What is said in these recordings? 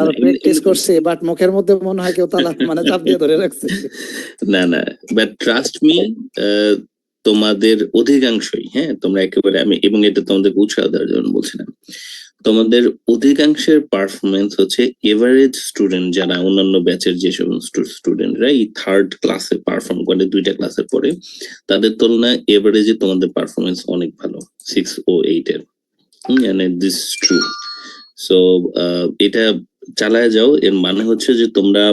তারা প্র্যাকটিস করছে, বাট মুখের মধ্যে মনে হয় কেউ তালা মানে চাপ দিয়ে ধরে রাখছে। না না, বাট ট্রাস্ট মি, তোমাদের অধিকাংশই, হ্যাঁ তোমরা একেবারে, আমি এবং এটা তোমাদের উৎসাহ দেওয়ার জন্য বলছিলাম, তোমাদের অধিকাংশের পারফরমেন্স হচ্ছে এভারেজ স্টুডেন্ট, যারা অন্যান্য ব্যাচের যে সমস্ত স্টুডেন্টরা এই থার্ড ক্লাসে পারফর্ম করে, দুইটা ক্লাসে পড়ে, তাদের তুলনায় এভারেজে তোমাদের পারফরমেন্স অনেক ভালো, 608 এর। মানে দিস ট্রু। সো এটা চালায় যাও। এর মানে হচ্ছে যে তোমরা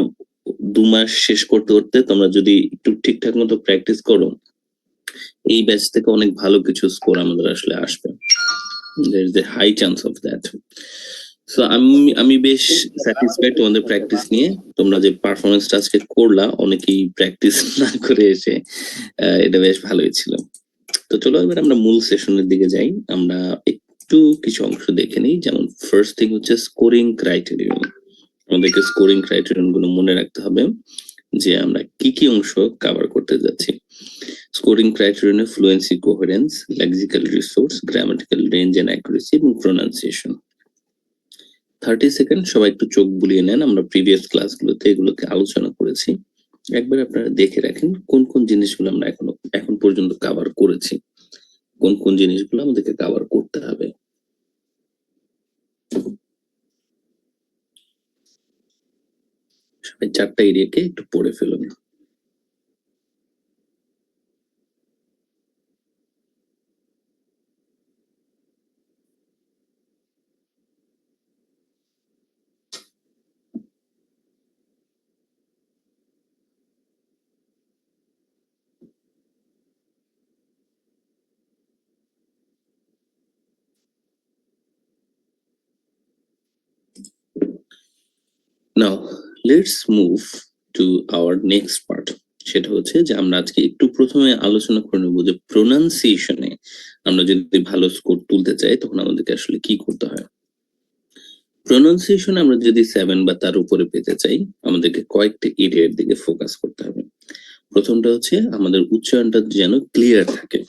2 মাস শেষ করতে করতে তোমরা যদি একটু ঠিকঠাক মতো প্র্যাকটিস করো, এই ব্যাচ থেকে অনেক ভালো কিছু স্কোর আমাদের আসলে আসবে। there is a high chance of that. So আমি বেশ স্যাটিসফাইড তোমাদের প্র্যাকটিস নিয়ে। তোমরা যে পারফরমেন্সটা আজকে করলা, অনেকেই প্র্যাকটিস না করে এসে, এটা বেশ ভালোই ছিল। তো চলো এবার আমরা মূল সেশনের দিকে যাই। আমরা একটু কিছু অংশ দেখে নিই। যেমন ফার্স্ট থিং হচ্ছে স্কোরিং ক্রাইটেরিয়ন। আমাদেরকে স্কোরিং ক্রাইটেরিয়ন গুলো মনে রাখতে হবে যে আমরা কি কি অংশ কভার করতে যাচ্ছি। স্কোরিং ক্রাইটেরিয়নে fluency, coherence, lexical resource, grammatical range and accuracy এবং প্রোনাউন্সিয়েশন। 30 সেকেন্ড সবাই একটু চোখ বুলিয়ে নেন। আমরা প্রিভিয়াস ক্লাসগুলোতে এগুলোকে আলোচনা করেছি, একবার আপনারা দেখে রাখেন কোন কোন জিনিসগুলো আমরা এখন পর্যন্ত কভার করেছি, কোন কোন জিনিসগুলো আমাদেরকে কভার করতে হবে। সবাই 4টা এরিয়াকে একটু পড়ে ফেলুন। Now let's move to our next part. সেটা হচ্ছে যে আমরা আজকে একটু প্রথমে আলোচনা করে নেবো যে প্রোনাউন্সিয়েশনে আমরা যদি ভালো স্কোর তুলতে চাই তখন আমাদেরকে আসলে কি করতে হয়। প্রোনাউন্সিয়েশন আমরা যদি 7 বা তার উপরে পেতে চাই, আমাদেরকে কয়েকটা এরিয়ার দিকে ফোকাস করতে হবে। প্রথমটা হচ্ছে আমাদের উচ্চারণটা যেন ক্লিয়ার থাকে।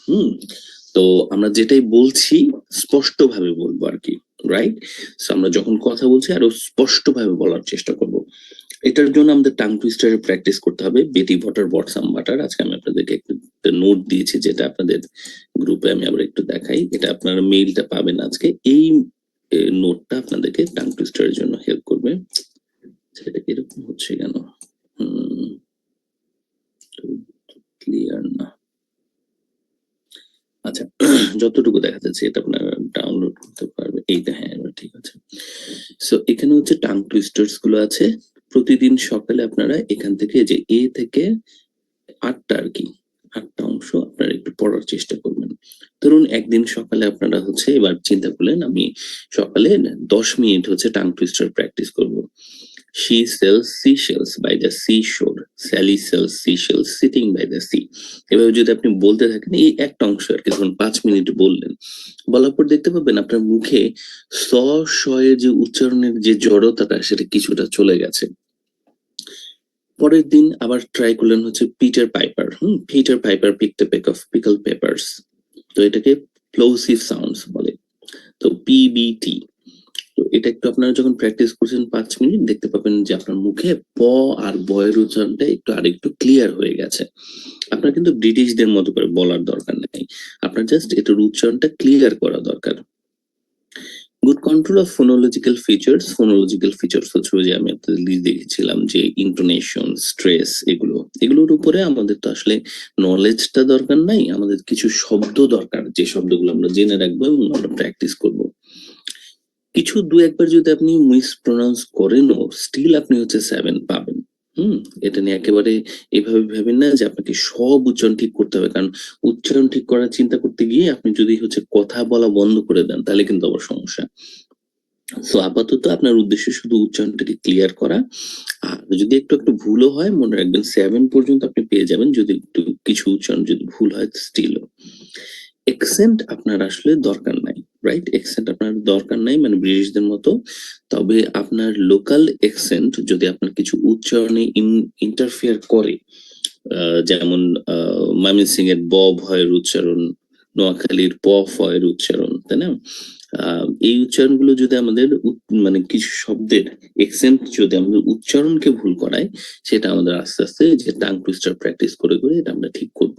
তো আমরা যেটাই বলছি স্পষ্টভাবে বলবো আর কি, রাইট? আমরা যখন কথা বলছি আরো স্পষ্টভাবে বলার চেষ্টা করব। এটার জন্য আমাদের টাং টুইস্টারের প্র্যাকটিস করতে হবে। বেটি ভটার বটসাম বাটার, আজকে আমি আপনাদেরকে একটা নোট দিয়েছি, যেটা আপনাদের গ্রুপে আমি আবার একটু দেখাই। এটা আপনারা মেইলটা পাবেন আজকে। এই নোটটা আপনাদেরকে টাং টুইস্টারের জন্য হেল্প করবে। সেটা এরকম হচ্ছে কেন? ক্লিয়ার না। আচ্ছা, যতটুকু দেখা যাচ্ছে এটা আপনারা ডাউনলোড করতে পারবে। এইটা, হ্যাঁ ঠিক আছে। সো এখানে হচ্ছে টাং টুইস্টার্স গুলো আছে। প্রতিদিন সকালে আপনারা এখান থেকে যে এ থেকে 8টা আর কি, 8টা অংশ আপনারা একটু পড়ার চেষ্টা করবেন। ধরুন একদিন সকালে আপনারা হচ্ছে, এবার চিন্তা করলেন আমি সকালে 10 মিনিট হচ্ছে টাং টুইস্টার প্র্যাকটিস করব। She sells seashells by the seashore. Sally sells seashells sitting by the sea. এভাবে যদি আপনি বলতে থাকেন এই একটা অংশ আর কি, ধরুন 5 মিনিট বললেন, বলার পর দেখতে পাবেন আপনার মুখে স শ এর যে উচ্চারণের যে জড়তাটা সেটা কিছুটা চলে গেছে। পরের দিন আবার ট্রাই করলেন হচ্ছে Peter Piper. Peter Piper picked a peck of pickle papers. তো এটাকে প্লোসিভ সাউন্ডস বলে। তো পিবিটি। তো এটা একটু আপনারা যখন প্র্যাকটিস করছেন 5 মিনিট, দেখতে পাবেন যে আপনার মুখে প আর বয়ের উচ্চারণটা একটু আরেকটু ক্লিয়ার হয়ে গেছে। আপনার কিন্তু ব্রিটিশদের মতো করে বলার দরকার নেই, আপনার জাস্ট এটার উচ্চারণটা ক্লিয়ার করা দরকার। Good control of phonological features. Phonological features হচ্ছে যে আমি আপনাদের লিস্ট দেখেছিলাম যে ইন্টোনেশন, স্ট্রেস, এগুলোর উপরে আমাদের তো আসলে নলেজটা দরকার নাই, আমাদের কিছু শব্দ দরকার, যে শব্দগুলো আমরা জেনে রাখবো এবং আমরা প্র্যাকটিস করব। কিছু 2-1 বার যদি আপনি মিসপ্রোনাউন্স করেনও স্টিল আপনি হচ্ছে 7 পাবেন। এটা নিয়ে একেবারে এভাবে ভেবেন না যে আপনাকে সব উচ্চারণ ঠিক করতে হবে, কারণ উচ্চারণ ঠিক করার চিন্তা করতে গিয়ে আপনি যদি হচ্ছে কথা বলা বন্ধ করে দেন তাহলে কিন্তু আবার সমস্যা। সো আপাতত আপনার উদ্দেশ্য শুধু উচ্চারণটাকে ক্লিয়ার করা। আর যদি একটু একটু ভুলও হয় মনে রাখবেন 7 পর্যন্ত আপনি পেয়ে যাবেন। যদি একটু কিছু উচ্চারণ যদি ভুল হয় স্টিলও। এক্সেন্ট আপনার আসলে দরকার নাই, রাইট? এক্সেন্ট আপনার দরকার নাই মানে ব্রিটিশদের মতো। তবে আপনার লোকাল এক্সেন্ট যদি আপনার কিছু উচ্চারণে ইন্টারফেয়ার করে, যেমন ময়মনসিংহ এর ব ভয়ের উচ্চারণ, নোয়াখালীর প ফয়ের উচ্চারণ, তাই না? এই উচ্চারণগুলো যদি আমাদের মানে কিছু শব্দের এক্সেন্ট যদি আমাদের উচ্চারণকে ভুল করায়, সেটা আমাদের আস্তে আস্তে যে টাং টুইস্টার প্র্যাকটিস করে করে এটা আমরা ঠিক করব।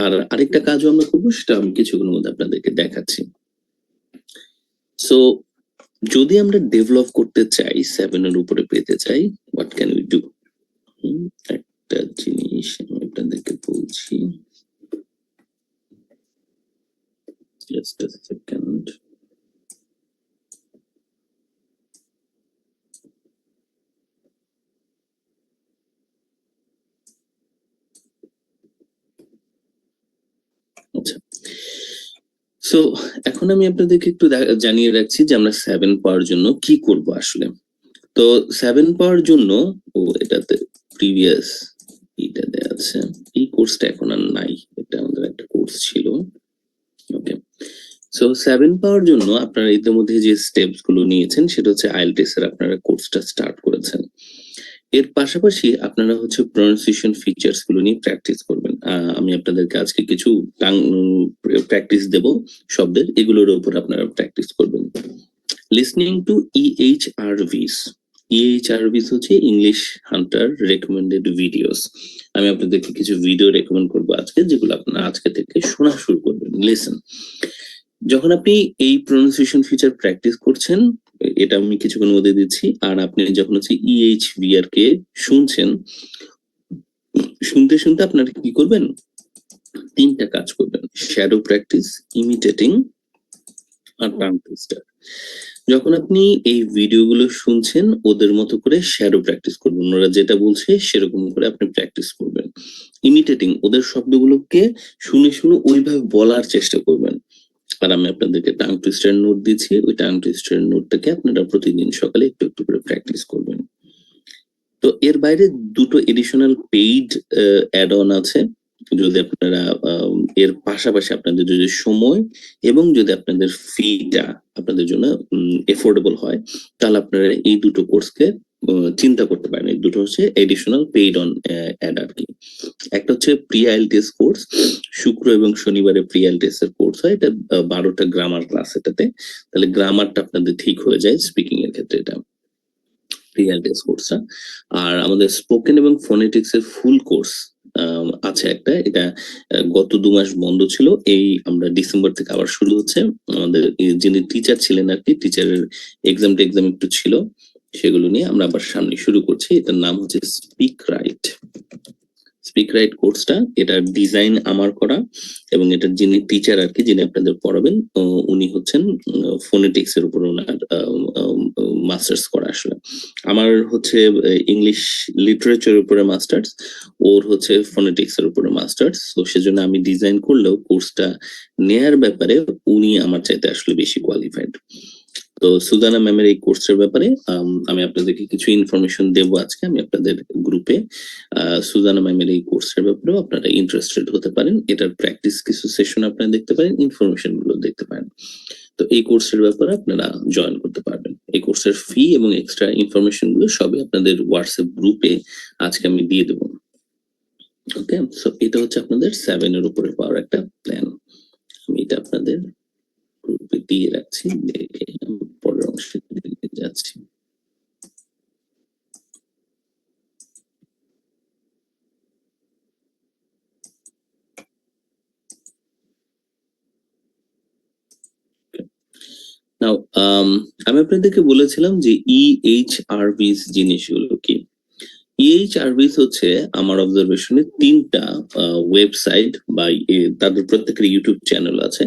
আর আরেকটা কাজও আমরা করবো, সেটা আমি কিছুক্ষণের মধ্যে আপনাদেরকে দেখাচ্ছি। সো যদি আমরা ডেভেলপ করতে চাই, 7 এর উপরে পেতে চাই, হোয়াট ক্যান উই ডু? একটা জিনিস আমি আপনাদেরকে বলছি, জাস্ট আ সেকেন্ড। আচ্ছা, সো এখন আমি আপনাদেরকে একটু জানিয়ে রাখছি যে আমরা 7 পাওয়ার জন্য কি করব আসলে। তো 7 পাওয়ার জন্য, ও এটাতে প্রিভিয়াস এটা দেয়া আছে, এই কোর্সটা এখন আর নাই, এটা আমাদের একটা কোর্স ছিল। ওকে, সো 7 পাওয়ার জন্য আপনারা ইতিমধ্যে যে স্টেপস গুলো নিয়েছেন, সেটা হচ্ছে আইএলটিএস এর আপনারা কোর্সটা স্টার্ট করেছেন। এর পাশাপাশি আপনারা হচ্ছে প্রনাউন্সিয়েশন ফিচার্স গুলো নিয়ে প্র্যাকটিস করবেন। আমি আপনাদেরকে আজকে কিছু প্র্যাকটিস দেব শব্দের, এগুলোর উপর আপনারা প্র্যাকটিস করবেন। Listening to EHRVs। EHRVs হচ্ছে ইংলিশ হান্টার রেকমেন্ডেড ভিডিওস। আমি আপনাদেরকে কিছু ভিডিও রেকমেন্ড করবো আজকে, যেগুলো আপনারা আজকে থেকে শোনা শুরু করবেন। লিসেন, যখন আপনি এই প্রনাউন্সিয়েশন ফিচার প্র্যাকটিস করছেন, এটা আমি কিছুক্ষণ মধ্যে দিচ্ছি, আর আপনি যখন হচ্ছে EHVR কে শুনছেন, শুনতে শুনতে আপনারা কি করবেন? 3টা কাজ করবেন: শ্যাডো প্র্যাকটিস, ইমিটেটিং, আর টাং টুইস্টার। যখন আপনি এই ভিডিওগুলো শুনছেন, ওদের মতো করে শ্যাডো প্র্যাকটিস করবেন, ওরা যেটা বলছে সেরকম করে আপনি প্র্যাকটিস করবেন। ইমিটেটিং, ওদের শব্দগুলোকে শুনে শুনে ওইভাবে বলার চেষ্টা করবেন। আর আমি আপনাদেরকে টাং টুইস্টার নোট দিচ্ছি, ওই টাং টুইস্টার নোটটাকে আপনারা প্রতিদিন সকালে একটু একটু করে প্র্যাকটিস করবেন। তো এর বাইরে দুটো এডিশনাল পেইড অ্যাড অন আছে। যদি আপনারা এর পাশাপাশি আপনাদের যদি সময় এবং যদি আপনাদের ফিটা আপনাদের জন্য এফোর্ডেবল হয়, তাহলে আপনারা এই দুটো কোর্সকে চিন্তা করতে পারেন। এই দুটো হচ্ছে এডিশনাল পেইড অন অ্যাড আর কি। একটা হচ্ছে প্রি আইএলটিএস কোর্স, শুক্র এবং শনিবারে প্রি আইএলটিএস এর কোর্স হয়, এটা 12টা গ্রামার ক্লাস এটাতে, তাহলে গ্রামারটা আপনাদের ঠিক হয়ে যায় স্পিকিং এর ক্ষেত্রে, এটা প্রি আইএলটিএস কোর্সটা। আর আমাদের স্পোকেন এবং ফোনেটিক্স এর ফুল কোর্স আছে একটা, এটা গত 2 মাস বন্ধ ছিল, এই আমরা ডিসেম্বর থেকে আবার শুরু হচ্ছে। আমাদের যিনি টিচার ছিলেন আর কি, টিচারের এক্সাম একটু ছিল, সেগুলো নিয়ে আমরা আবার সামনে শুরু করছি। এটার নাম হচ্ছে স্পিক রাইট। স্পিক রাইট কোর্সটা, এটার ডিজাইন আমার করা, এবং এটার যিনি টিচার আর কি, যিনি আপনাদের পড়াবেন, উনি হচ্ছেন ফোনেটিক্স এর উপর ওনার মাস্টার্স করা। আসলে আমার হচ্ছে ইংলিশ লিটারেচার উপরে মাস্টার্স, ওর হচ্ছে ফোনেটিক্স এর উপরে মাস্টার্স। তো সেজন্য আমি ডিজাইন করলেও কোর্সটা নেয়ার ব্যাপারে উনি আমার চাইতে আসলে বেশি কোয়ালিফাইড। তো সুজানা ম্যামের এই কোর্সের ব্যাপারে আমি আপনাদেরকে কিছু ইনফরমেশন দেব আজকে আমি আপনাদের গ্রুপে। সুজানা ম্যামের এই কোর্সের ব্যাপারেও আপনারা ইন্টারেস্টেড হতে পারেন, এটার প্র্যাকটিস কিছু সেশন আপনারা দেখতে পারেন, ইনফরমেশন গুলো দেখতে পারেন। তো এই কোর্সের ব্যাপারে আপনারা জয়েন করতে পারবেন। এই কোর্সের ফি এবং এক্সট্রা ইনফরমেশন গুলো সবই আপনাদের হোয়াটসঅ্যাপ গ্রুপে আজকে আমি দিয়ে দেবো। ওকে, সো এটা হচ্ছে আপনাদের 7 এর উপরে পাওয়ার একটা প্ল্যান। আমি এটা আপনাদের গ্রুপে দিয়ে রাখছি, দেখে পরের অংশে যাচ্ছি। নাও আমি আপনাদেরকে বলেছিলাম যে EHRVs জিনিসগুলো কি। EHRVs হচ্ছে আমার অবজারভেশনে 3টা ওয়েবসাইট বা তাদের প্রত্যেকের ইউটিউব চ্যানেল আছে।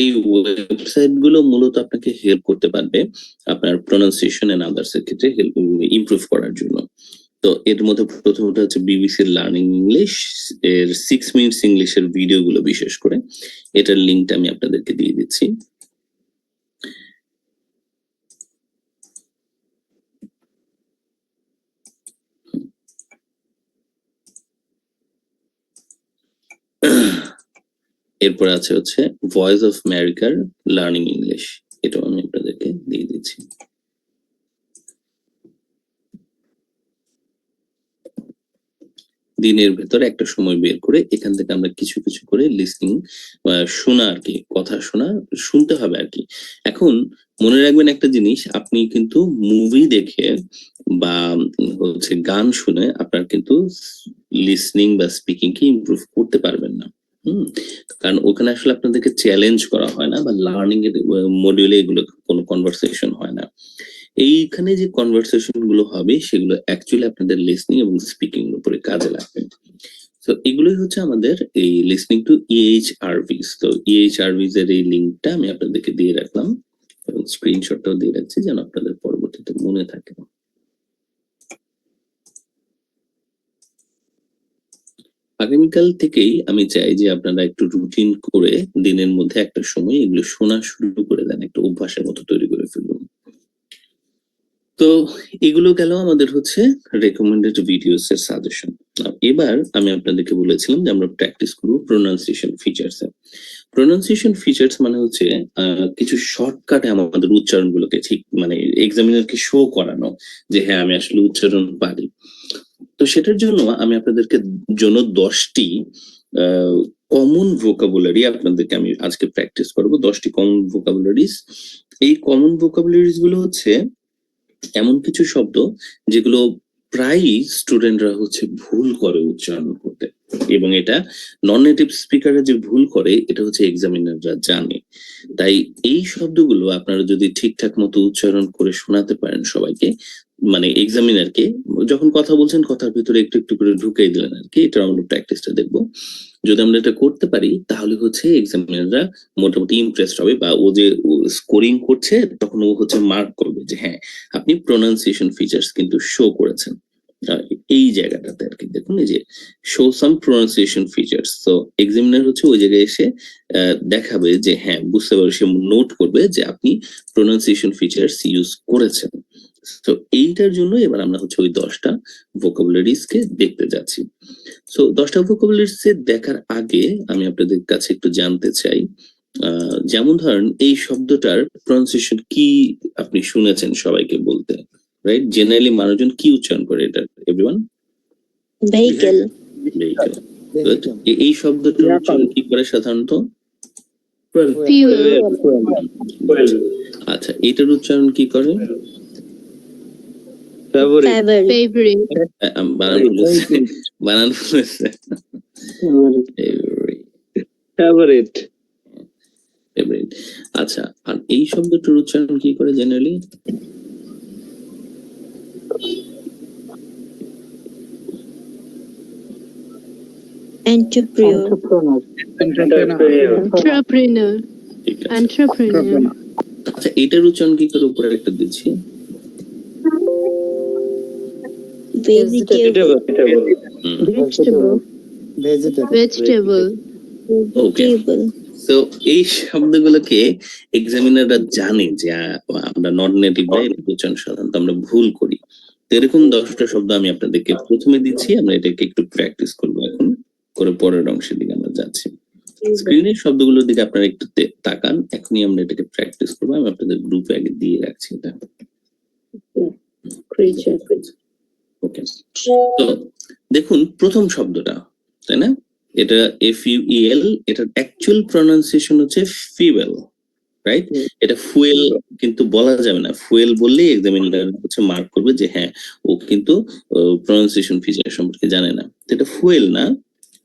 এই ওয়েবসাইট গুলো মূলত আপনাকে হেল্প করতে পারবে আপনার প্রনাউন্সিয়েশন এন্ড আদার্স এর ক্ষেত্রে ইমপ্রুভ করার জন্য। তো এর মধ্যে প্রথমটা হচ্ছে BBC লার্নিং ইংলিশ এর 6 মিনিটস ইংলিশের ভিডিও গুলো, বিশেষ করে এটার লিঙ্কটা আমি আপনাদেরকে দিয়ে দিচ্ছি। এরপর আছে হচ্ছে ভয়েস অফ আমেরিকার লার্নিং ইংলিশ, এটাও আমি আপনাদেরকে দিয়ে দিচ্ছি। দিনের ভেতরে একটা সময় বের করে এখান থেকে আমরা কিছু কিছু করে লিসনিং শোনা আর কি, কথা শুনতে হবে আর কি। এখন মনে রাখবেন একটা জিনিস, আপনি কিন্তু মুভি দেখে বা হচ্ছে গান শুনে আপনার কিন্তু লিসনিং বা স্পিকিং কে ইমপ্রুভ করতে পারবেন না। কারণ ওখানে আসলে আপনাদেরকে চ্যালেঞ্জ করা হয় না, বা লার্নিং এর মডিউলে এগুলো কোনো কনভারসেশন হয় না। এইখানে যে কনভারসেশন গুলো হবে সেগুলো অ্যাকচুয়ালি আপনাদের লিসনিং এবং স্পিকিং এর উপরে কাজে লাগবে। তো এগুলোই হচ্ছে আমাদের এই লিসনিং টু EHRVs। তো EHRVs এর এই লিঙ্কটা আমি আপনাদেরকে দিয়ে রাখলাম এবং স্ক্রিনশটটাও দিয়ে রাখছি যেন আপনাদের পরবর্তীতে মনে থাকে। আগামীকাল থেকেই আমি চাই যে আপনারা একটু রুটিন করে দিনের মধ্যে একটা সময় এগুলো শোনা শুরু করে দেন, একটা অভ্যাসের মতো তৈরি করে ফেলুন। তো এগুলো গেল আমাদের হচ্ছে রেকমেন্ডেড ভিডিওস এর সাজেশন। এবার আমি আপনাদেরকে বলেছিলাম যে আমরা প্র্যাকটিস করবো প্রোনাউন্সিয়েশন ফিচার্স এ। প্রোনাউন্সিয়েশন ফিচার্স মানে হচ্ছে কিছু শর্টকাটে আমাদের উচ্চারণগুলোকে ঠিক মানে এক্সামিনারকে শো করানো যে হ্যাঁ আমি আসলে উচ্চারণ পারি। তো সেটার জন্য আমি আপনাদেরকে জন্য 10টি কমন ভোকাবুলারি আপনাদেরকে আমি আজকে প্র্যাকটিস করবো। 10টি কমন ভোকাবুলারিজ। এই কমন ভোকাবুলারিজ গুলো হচ্ছে এমন কিছু শব্দ যেগুলো প্রায়ই স্টুডেন্টরা হচ্ছে ভুল করে উচ্চারণ করতে, এবং এটা নন নেটিভ স্পিকাররা যে ভুল করে এটা হচ্ছে এক্সামিনাররা জানে। তাই এই শব্দগুলো আপনারা যদি ঠিকঠাক মতো উচ্চারণ করে শোনাতে পারেন সবাইকে, মানে এক্সামিনারকে যখন কথা বলছেন কথার ভিতরে একটু একটু করে ঢুকাই দিলেন আর কি, এটা আমরা প্র্যাকটিসটা দেখবো। যদি আমরা এটা করতে পারি তাহলে হচ্ছে এক্সামিনাররা মোটামুটি ইমপ্রেসড হবে, বা ও যে স্কোরিং করছে তখন ও হচ্ছে মার্ক করবে যে হ্যাঁ আপনি প্রোনাউন্সিয়েশন ফিচার্স কিন্তু শো করেছেন। এই জায়গাটাতে আর কি দেখুন, এই যে শো সাম প্রোনাউন্সিয়েশন ফিচার্স। তো এক্সামিনার হচ্ছে ওই জায়গায় এসে দেখাবে যে হ্যাঁ বুঝতে পারবে, সে নোট করবে যে আপনি প্রোনাউন্সিয়েশন ফিচার্স ইউজ করেছেন। তো এইটার জন্য এবার আমরা হচ্ছে ওই 10টা ভোকাবুলারিজ কে দেখতে যাচ্ছি। সো 10টা ভোকাবুলারিজ দেখার আগে আমি আপনাদের কাছে একটু জানতে চাই, যেমন ধরেন এই শব্দটার প্রনাউন্সিয়েশন কি আপনি শুনেছেন সবাইকে বলতে, রাইট? জেনারেলি মানুষজন কি উচ্চারণ করে এটা? Everyone vehicle. ভেহিকল। এই শব্দটার উচ্চারণ কি করে সাধারণত? আচ্ছা, এটার উচ্চারণ কি করে? বানান বলেছে ফেভারিট। আচ্ছা, আর এই শব্দটার উচ্চারণ কি করে জেনারেলি? আচ্ছা, এটার উচ্চারণ কি করে? উপরে একটা দিচ্ছি ভেজিটেবল। ওকে। তো এই শব্দগুলোকে এক্সামিনাররা জানে যে আমরা নন নেটিভ উচ্চারণ সাধারণত আমরা ভুল করি। তো এরকম 10টা শব্দ আমি আপনাদেরকে প্রথমে দিচ্ছি, আমরা এটাকে একটু প্র্যাকটিস করবো এখন, করে পরের অংশের দিকে আমরা যাচ্ছি। স্ক্রিনের শব্দগুলোর দিকে আপনারা একটু তাকান, এখনই আমরা এটাকে প্র্যাকটিস করবো। আমি আপনাদের গ্রুপে আগে দিয়ে রাখছি এটা। ওকে, তো দেখুন প্রথম শব্দটা, তাই না? এটা FUEL, এটার অ্যাকচুয়াল প্রনাউন্সিয়েশন হচ্ছে ফিউয়েল, রাইট? এটা ফুয়েল কিন্তু বলা যাবে না, ফুয়েল বললেই এক্সামিনার হচ্ছে মার্ক করবে যে হ্যাঁ ও কিন্তু প্রনাউন্সিয়েশন ফিচার সম্পর্কে জানে না। তো এটা ফুয়েল না,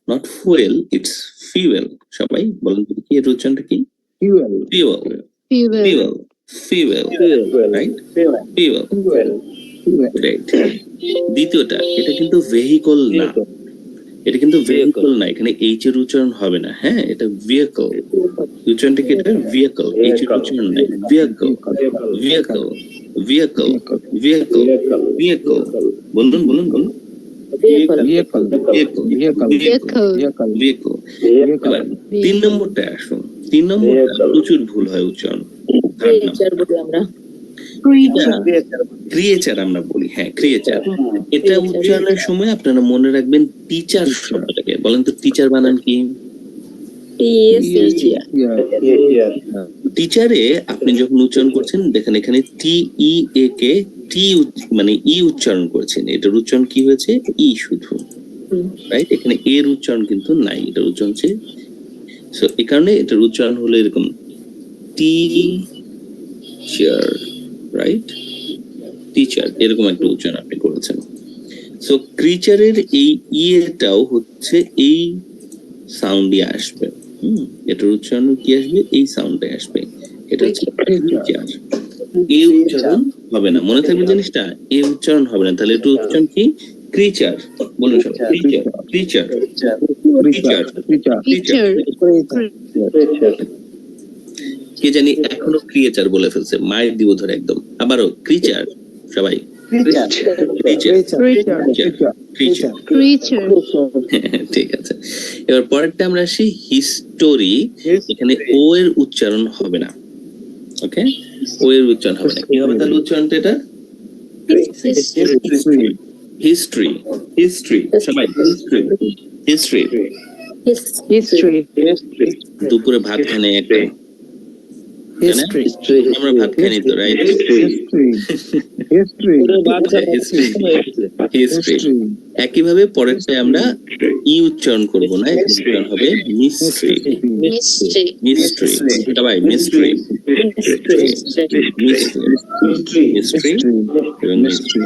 নট ফুয়েল, ইটস ফিউয়েল। সবাই বলেন তো কি এর উচ্চারণটা কি? Fuel, fuel, fuel, fuel, right? Fuel, right. দ্বিতীয়টা, এটা কিন্তু ভেহিকল না, এটা কিন্তু ভেহিকল না, এখানে এইচ এর উচ্চারণ হবে না। হ্যাঁ, এটা ভেহিকল উচ্চারণটা কি? এটা ভেহিকল, এইচ এর উচ্চারণ নাই। Vehicle, vehicle, vehicle, vehicle, vehicle. বলুন বলুন বলুন। এবার 3 নম্বরটা আসুন। 3 নম্বরটা প্রচুর ভুল হয় উচ্চারণ। ক্রিয়েচার আমরা বলি, হ্যাঁ ক্রিয়েচার। এটা উচ্চারণের সময় আপনারা মনে রাখবেন টিচার শব্দটাকে। বলেন তো টিচার বানান কি? টিচারে আপনি যখন উচ্চারণ করছেন দেখেন এখানে TEA কে টি মানে ই উচ্চারণ করছেন, এটার উচ্চারণ কি হয়েছে? ই শুধু, রাইট? এখানে এর উচ্চারণ কিন্তু নাই, এটার উচ্চারণ হচ্ছে, সো এই কারণে এটার উচ্চারণ হলো এরকম টিচার, রাইট? টিচার, এরকম একটা উচ্চারণ আপনি করেছেন। সো ক্রিচারের এই ইয়েটাও হচ্ছে এই সাউন্ডই আসবে। এটার উচ্চারণ কি আসবে? এই সাউন্ডে আসবে। এটা হচ্ছে ক্রিচার। এ উচ্চারণ হবে না, মনে থাকবে জিনিসটা, এ উচ্চারণ হবে না। তাহলে এটা উচ্চারণ কি? ক্রিচার। বলুন সবাই, ক্রিচার, ক্রিচার, ক্রিচার, ক্রিচার। কে জানি এখনো ক্রিয়েচার বলে ফেলছে, মায়ের দিব ধরে একদম। আবারও ক্রিচার, সবাই ঠিক আছে। এবার পরেরটা আমরা আসি হিস্টোরি। এখানে ও এর উচ্চারণ হবে না, ওকে? ও এর উচ্চারণ হবে না। কি হবে তাহলে উচ্চারণটা? এটা হিস্ট্রি, হিস্ট্রি, সবাই হিস্ট্রি, হিস্ট্রি। দুপুরে ভাত খাই নাই একটা, আমরা ভাত খাই নি তো, রাইট? হিস্ট্রি। একইভাবে পরেরটায় আমরা ই উচ্চারণ করবো না, উচ্চারণ হবে মিস্ট্রি, মিস্ট্রি, সবাই মিস্ট্রি, মিস্ট্রি এবং মিস্ট্রি।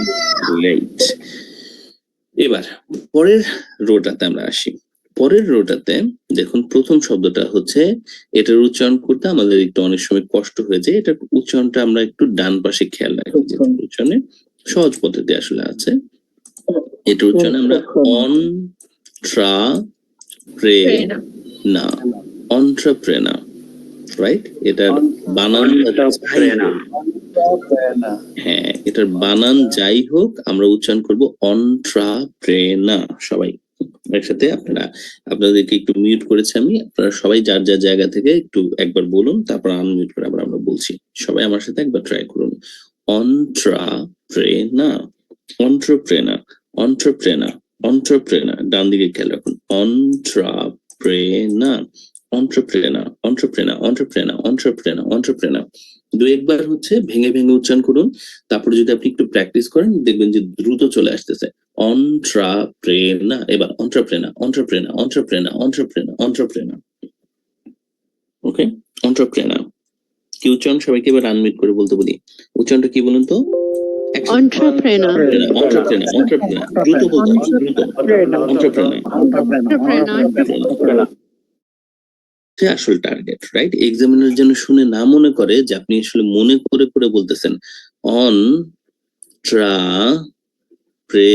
রাইট। এবার পরের রোটাতে আমরা আসি। পরের রোটাতে দেখুন, প্রথম শব্দটা হচ্ছে, এটার উচ্চারণ করতে আমাদের একটু অনেক সময় কষ্ট হয়ে যায়। এটার উচ্চারণটা আমরা একটু ডান পাশে খেয়াল রাখি, যে উচ্চারণে সহজ পদ্ধতি আসলে আছে। এটার উচ্চারণ আমরা অন্ট্রাপ্রেনা, অন্ট্রাপ্রেনা, রাইট? এটার বানান, হ্যাঁ, এটার বানান যাই হোক আমরা উচ্চারণ করবো অন্ট্রাপ্রেনা। সবাই একসাথে, আপনাদেরকে একটু মিউট করেছি আমি, আপনারা সবাই যার যার জায়গা থেকে একটু একবার বলুন, তারপর আনমিউট করে আবার আমরা বলছি। সবাই আমার সাথে একবার ট্রাই করুন। অন্ট্রাপ্রেনা, অন্ট্রাপ্রেনা, অন্ট্রাপ্রেনা, অন্ট্রাপ্রেনা। ডান দিকে খেয়াল রাখুন। অন্ট্রাপ্রেনা, অন্ট্রাপ্রেনা, অন্ট্রাপ্রেনা, অন্ট্রাপ্রেনা, অন্ট্রাপ্রেনা, অন্ট্রাপ্রেনা। দু একবার হচ্ছে ভেঙে ভেঙে উচ্চারণ করুন, তারপরে যদি আপনি একটু প্র্যাকটিস করেন দেখবেন যে দ্রুত চলে আসতেছে। অন্ট্রাপ্রেনা, এবার অন্ট্রাপ্রেনা, অন্ট্রাপ্রেনা, অন্ট্রাপ্রেনা, অন্ট্রাপ্রেনা, অন্ট্রাপ্রেনা। ওকে, অন্ট্রাপ্রেনা। কি উচ্চারণ? সবাইকে এবার আনমিউট করে বলতে বলি। উচ্চারণটা কি বলুন তো? Entrepreneur. অন্ট্রাপ্রেনা, অন্ট্রাপ্রেনা, দ্রুত বলতে হবে, দ্রুত। অন্ট্রাপ্রেনা, আসল টার্গেট, রাইট? এক্সামিনার যেন শুনে না মনে করে যে আপনি আসলে মনে করে করে বলতেছেন। অন ট্রা প্রে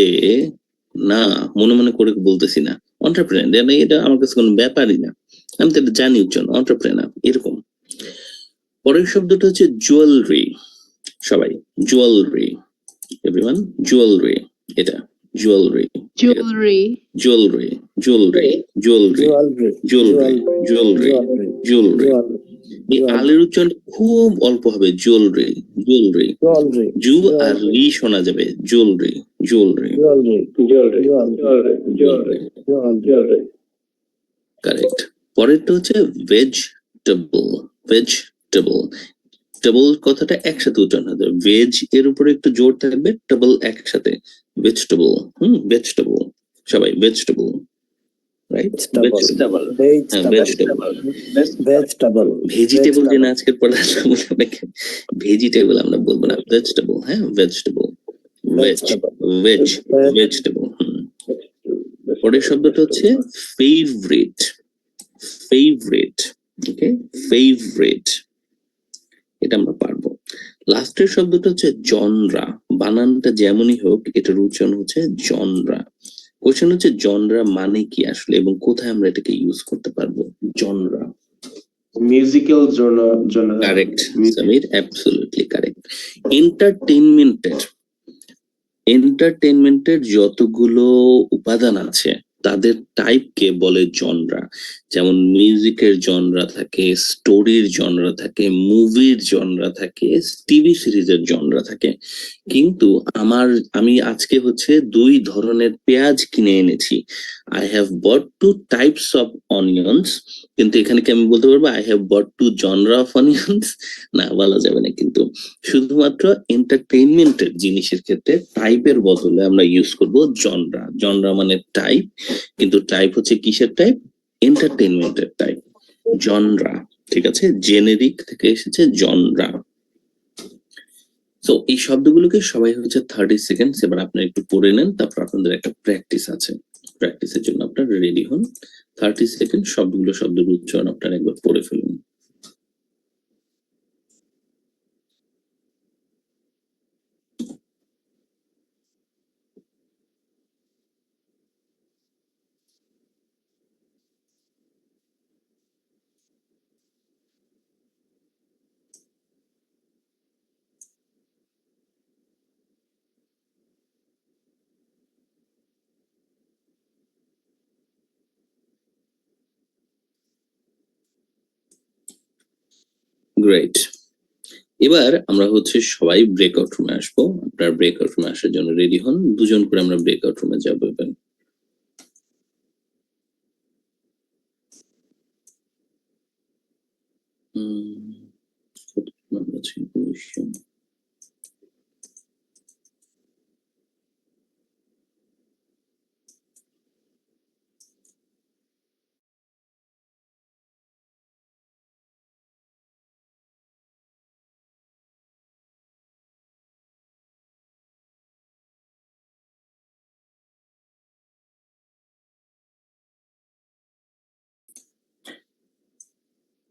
না, মনে মনে করে বলতেছি না। অন্টারপ্রেনার, এটা আমার কাছে কোনো ব্যাপারই না, আমি তো এটা জানি উচ্চারণ, অন্টারপ্রেনার এরকম। পরের শব্দটা হচ্ছে জুয়েলারি। সবাই জুয়েলারি, এভরিওয়ান, জুয়েলারি। এটা jewellery, Jewelry. Jewellery, jewellery, jewellery, jewellery, jewellery, jewellery. এই আলের উচ্চারণ খুব অল্প হবে। জুয়েলারি, জুয়েলারি, জু আর রি শোনা যাবে। Jewellery, jewellery, correct. পরেরটা হচ্ছে ভেজিটেবল, ভেজিটেবল। টেবল কথাটা একসাথে উচ্চারণ হবে, ভেজ এর উপরে একটু জোর থাকবে, টেবল একসাথে, ভেজিটেবল। ভেজিটেবল, সবাই ভেজিটেবল, রাইট? ভেজিটেবল যে না, আজকের পড়া ভেজিটেবল আমরা বলবো না, ভেজিটেবল। হ্যাঁ, ভেজিটেবল, ভেজ, ভেজিটেবল। পরের শব্দটা হচ্ছে ফেভারিট, ফেভারিট, ওকে, ফেভারিট। এটা আমরা পারবো। লাস্টের শব্দটা হচ্ছে জনরা। বানানটা যেমনই হোক, এটার উচ্চারণ হচ্ছে জনরা। কোশ্চেন হচ্ছে জনরা মানে কি আসলে, এবং কোথায় আমরা এটাকে ইউজ করতে পারবো? Genre, musical genre. Correct Samir, absolutely correct. এন্টারটেইনমেন্টের যতগুলো উপাদান আছে তাদের টাইপকে বলে জনরা। যেমন মিউজিকের জনরা থাকে, স্টোরির জনরা থাকে, মুভির জনরা থাকে, টিভি সিরিজের জনরা থাকে। কিন্তু আমি আজকে হচ্ছে 2 ধরনের পেঁয়াজ কিনে এনেছি। I have bought 2 types of onions, কিন্তু এখানে কি আমি বলতে পারবো I have bought 2 genre of onions? না, বলা যাবে না। কিন্তু শুধুমাত্র এন্টারটেইনমেন্টের জিনিসের ক্ষেত্রে টাইপের বদলে আমরা ইউজ করব জনরা। জনরা মানে টাইপ, কিন্তু টাইপ হচ্ছে কিসের টাইপ? এন্টারটেইনমেন্টের type, genre. ঠিক আছে, জেনেরিক থেকে এসেছে জনরা। তো এই শব্দগুলোকে সবাই হচ্ছে 30 সেকেন্ড এবার আপনারা একটু পড়ে নেন, তারপর আপনাদের একটা প্র্যাকটিস আছে। প্র্যাকটিসের জন্য আপনারা রেডি হন। 30 সেকেন্ড শব্দের উচ্চারণ আপনারা একবার পড়ে ফেলুন। গ্রেট। এবার আমরা হচ্ছে সবাই ব্রেকআউট রুমে আসবো। আপনারা ব্রেকআউট রুমে আসার জন্য রেডি হন। 2 জন করে আমরা ব্রেকআউট রুমে যাবো এবার। কত নাম্বার আছে? 19 জন।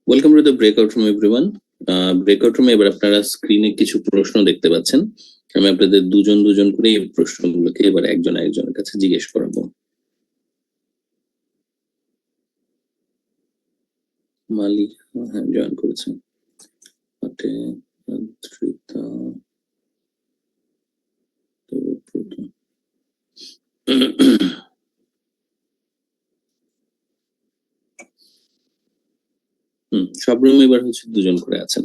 Welcome to the breakout room everyone. Breakout রুমে এবার আপনারা স্ক্রিনে কিছু প্রশ্ন দেখতে পাচ্ছেন। আমি আপনাদের দুজন করে এই প্রশ্নগুলোকে এবার একজন একজনের কাছে জিজ্ঞেস করাবো। মালি হ্যাঁ জয়েন করেছেন। সব রুমে এবার হচ্ছে 2 জন করে আছেন,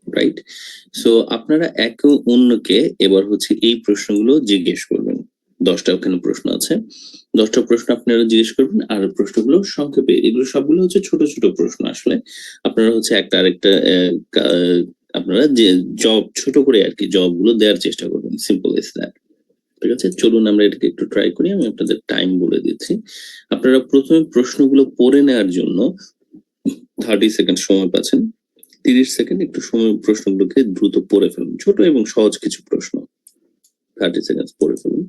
রাইট? সো আপনারা একে অন্যকে এবার হচ্ছে এই প্রশ্নগুলো জিজ্ঞেস করবেন। 10টা ওখানে প্রশ্ন আছে, 10টা প্রশ্ন আপনারা জিজ্ঞেস করবেন। আর প্রশ্নগুলো সংক্ষেপে, এগুলো সবগুলো হচ্ছে ছোট ছোট প্রশ্ন। আসলে আপনারা হচ্ছে একটা আরেকটা আপনারা যে জব ছোট করে আর কি জবগুলো দেওয়ার চেষ্টা করবেন। Simple is that. ঠিক আছে, চলুন আমরা এটাকে একটু ট্রাই করি। আমি আপনাদের টাইম বলে দিচ্ছি। আপনারা প্রথমে প্রশ্নগুলো পড়ে নেওয়ার জন্য 30 সেকেন্ড সময় পাচ্ছেন। 30 সেকেন্ড একটু সময় প্রশ্নগুলোকে দ্রুত পড়ে ফেলুন। ছোট এবং সহজ কিছু প্রশ্ন। 30 সেকেন্ড পড়ে ফেলুন।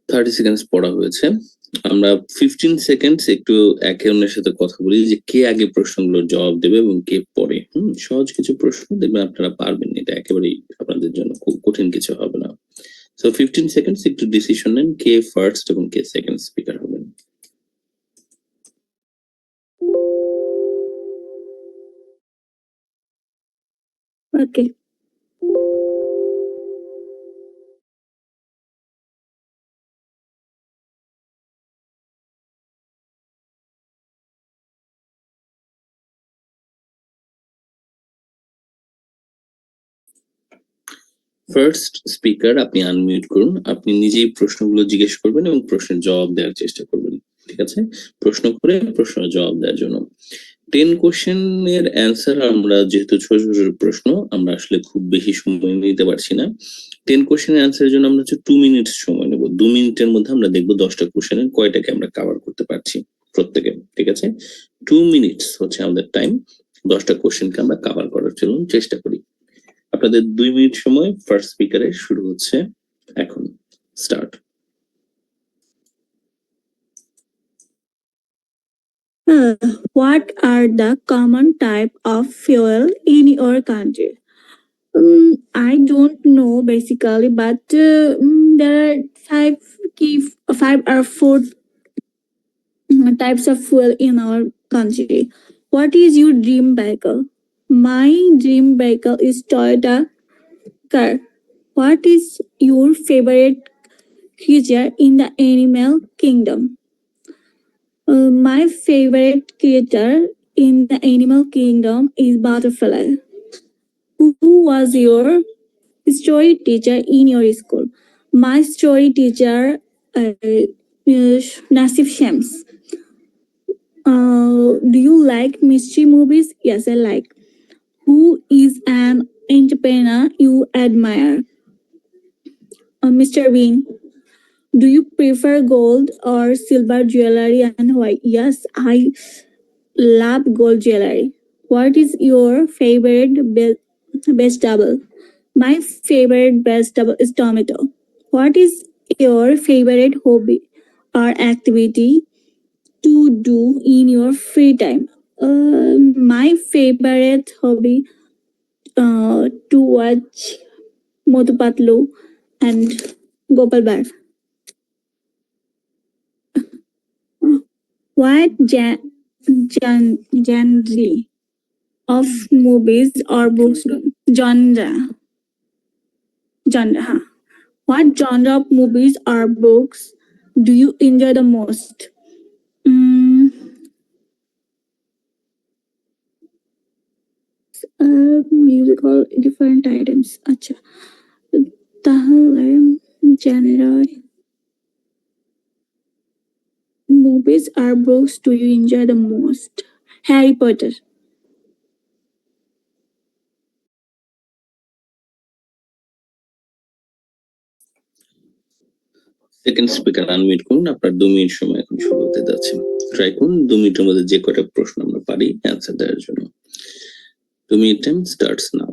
থার্টি সেকেন্ডস পড়া হয়েছে। আমরা 15 সেকেন্ডস একটু একে অন্যের সাথে কথা বলি যে কে আগে প্রশ্নগুলোর জবাব দেবে এবং কে পরে। সহজ কিছু প্রশ্ন, দেখবেন আপনারা পারবেন। এটা একেবারেই আপনাদের জন্য খুব কঠিন কিছু হবে না। সো 15 সেকেন্ডস একটু ডিসিশন নেন কে ফার্স্ট এবং কে সেকেন্ড স্পিকার হবেন। Okay. ফার্স্ট স্পিকার আপনি আনমিউট করুন। আপনি নিজেই প্রশ্নগুলো জিজ্ঞেস করবেন এবং প্রশ্নের জবাব দেওয়ার চেষ্টা করবেন। ঠিক আছে, প্রশ্ন করে প্রশ্নের জবাব দেওয়ার জন্য 10 কোশ্চেনের অ্যান্সার আমরা যেহেতু ছোট ছোট প্রশ্ন আমরা আসলে খুব বেশি সময় নিতে পারছি না। 10 কোশ্চেনের অ্যান্সারের জন্য আমরা হচ্ছে 2 মিনিট সময় নেব। 2 মিনিটের মধ্যে আমরা দেখবো 10টা কোশ্চেনের কয়টাকে আমরা কভার করতে পারছি প্রত্যেকে। ঠিক আছে, 2 মিনিটস হচ্ছে আমাদের টাইম। 10টা কোশ্চেনকে আমরা কভার করার জন্য চেষ্টা করি। আপনাদের 2 মিনিট সময় ফার্স্ট স্পিকারে শুরু হচ্ছে এখন। Start. What are the common type of fuel in your country? I don't know basically, but there are five or four types of fuel in our country. What is your dream vehicle? My dream vehicle is Toyota car. What is your favorite creature in the animal kingdom? My favorite creature in the animal kingdom is butterfly. Who was your story teacher in your school? My story teacher is Nasif Shams. Do you like mystery movies? Yes, I like. Who is an entrepreneur you admire? Mr. Bean. Do you prefer gold or silver jewelry and why? Yes, I love gold jewelry. What is your favorite vegetable? My favorite vegetable is tomato. What is your favorite hobby or activity to do in your free time? My favorite hobby to watch Motu Patlu and Gopal Bhatt. What genre of movies or books? Genre. Huh? What genre of movies or books do you enjoy the most? Mm, musical different items. আচ্ছা তাহলে genre movies or books do you enjoy the most? Harry Potter. Second speaker unmute করুন, আপনার 2 minute সময় এখন শুরু হতে যাচ্ছে। Try করুন 2 মিনিটের মধ্যে যে কটা প্রশ্ন আমরা পারি অ্যান্সার দেওয়ার জন্য। 2 minute time starts now.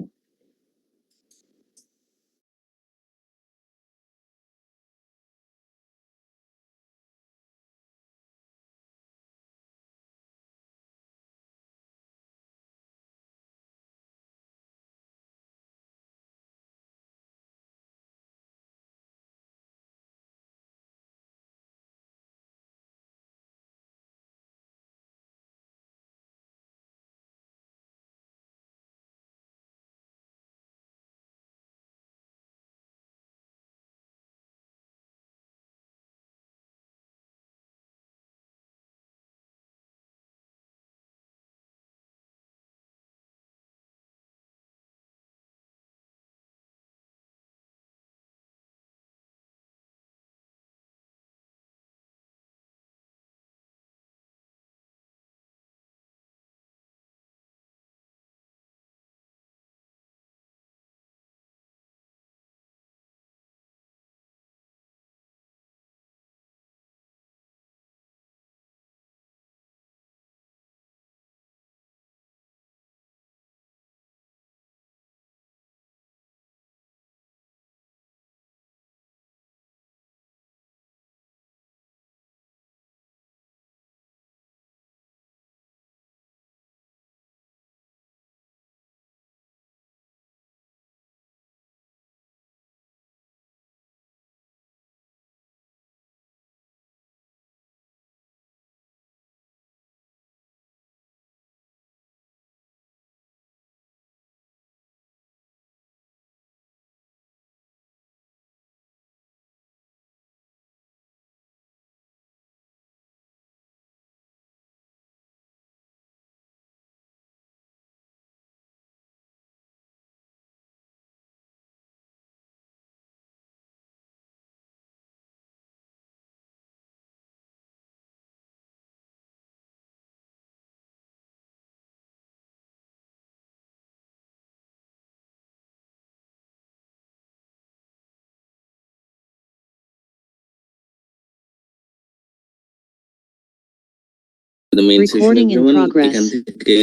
Recording in progress. এখান থেকে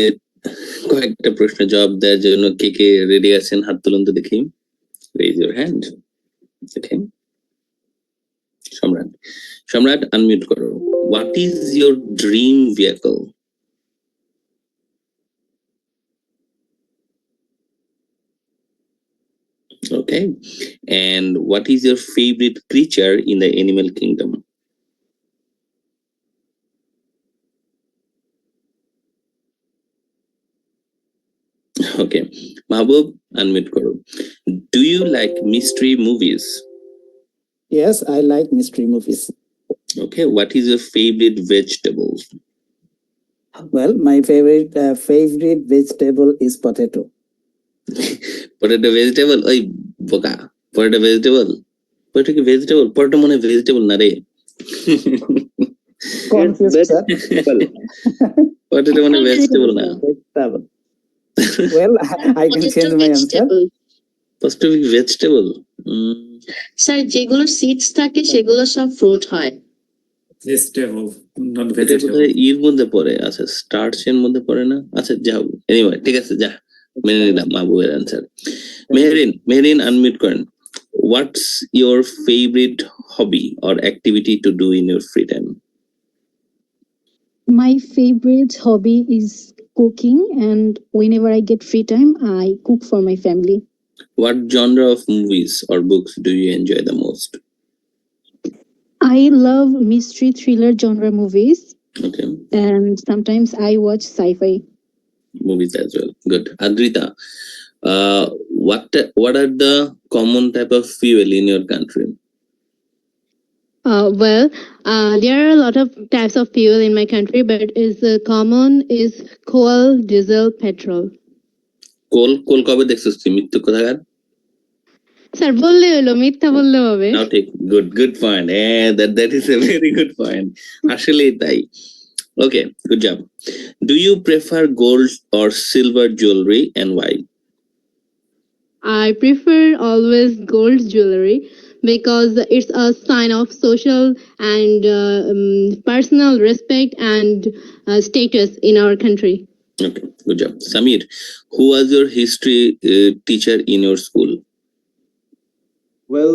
কয়েকটা প্রশ্নের জবাব দেওয়ার জন্য কে কে রেডি আছেন হাত তুলুন তো দেখি। Raise your hand. ওকে, সম্রাট আনমিউট করো। What is your dream vehicle? Okay, and what is your favorite creature in the animal kingdom? Okay, Mahbub unmute করো। Do you like mystery movies? Yes, I like mystery movies. Okay, what is your favorite vegetable? Well, my favorite vegetable is potato. Potato vegetable? ওই বোকা, potato vegetable? Potato কি vegetable? Potato মনে vegetable না রে। Confused, sir. Potato মানে vegetable না। Vegetable. Well, I can change my answer. Potato vegetable? Sir যেগুলো seeds থাকে সেগুলো সব ফ্রুট হয়। Vegetable, not এটা vegetable. বোধহয় এর মধ্যে পড়ে, আচ্ছা স্টার্চ এর মধ্যে পড়ে না, আচ্ছা যাও, এনিওয়ে ঠিক আছে, যা মেনে নিলাম মাহবুবের অ্যান্সার। মেহরিন আনমিউট করেন। What's your favourite hobby or activity to do in your free time? My favorite hobby is cooking, and whenever I get free time, I cook for my family. What genre of movies or books do you enjoy the most? I love mystery thriller genre movies, Okay, and sometimes I watch sci-fi. movies as well. Good. Adrita, what are the common type of fuel in your country? There are a lot of types of fuel in my country, but is common is coal, diesel, petrol. কোল কবে দেখছিস তুই? মৃত্যু কোথাকার? Sir বললে হলো, মিথ্যা বললে হবে। Now take good point. That is a very good point. আসলেই তাই। Okay, good job. Do you prefer gold or silver jewelry and why? I prefer always gold jewelry because it's a sign of social and personal respect and status in our country. Okay, good job. Samir, who was your history teacher in your school? Well,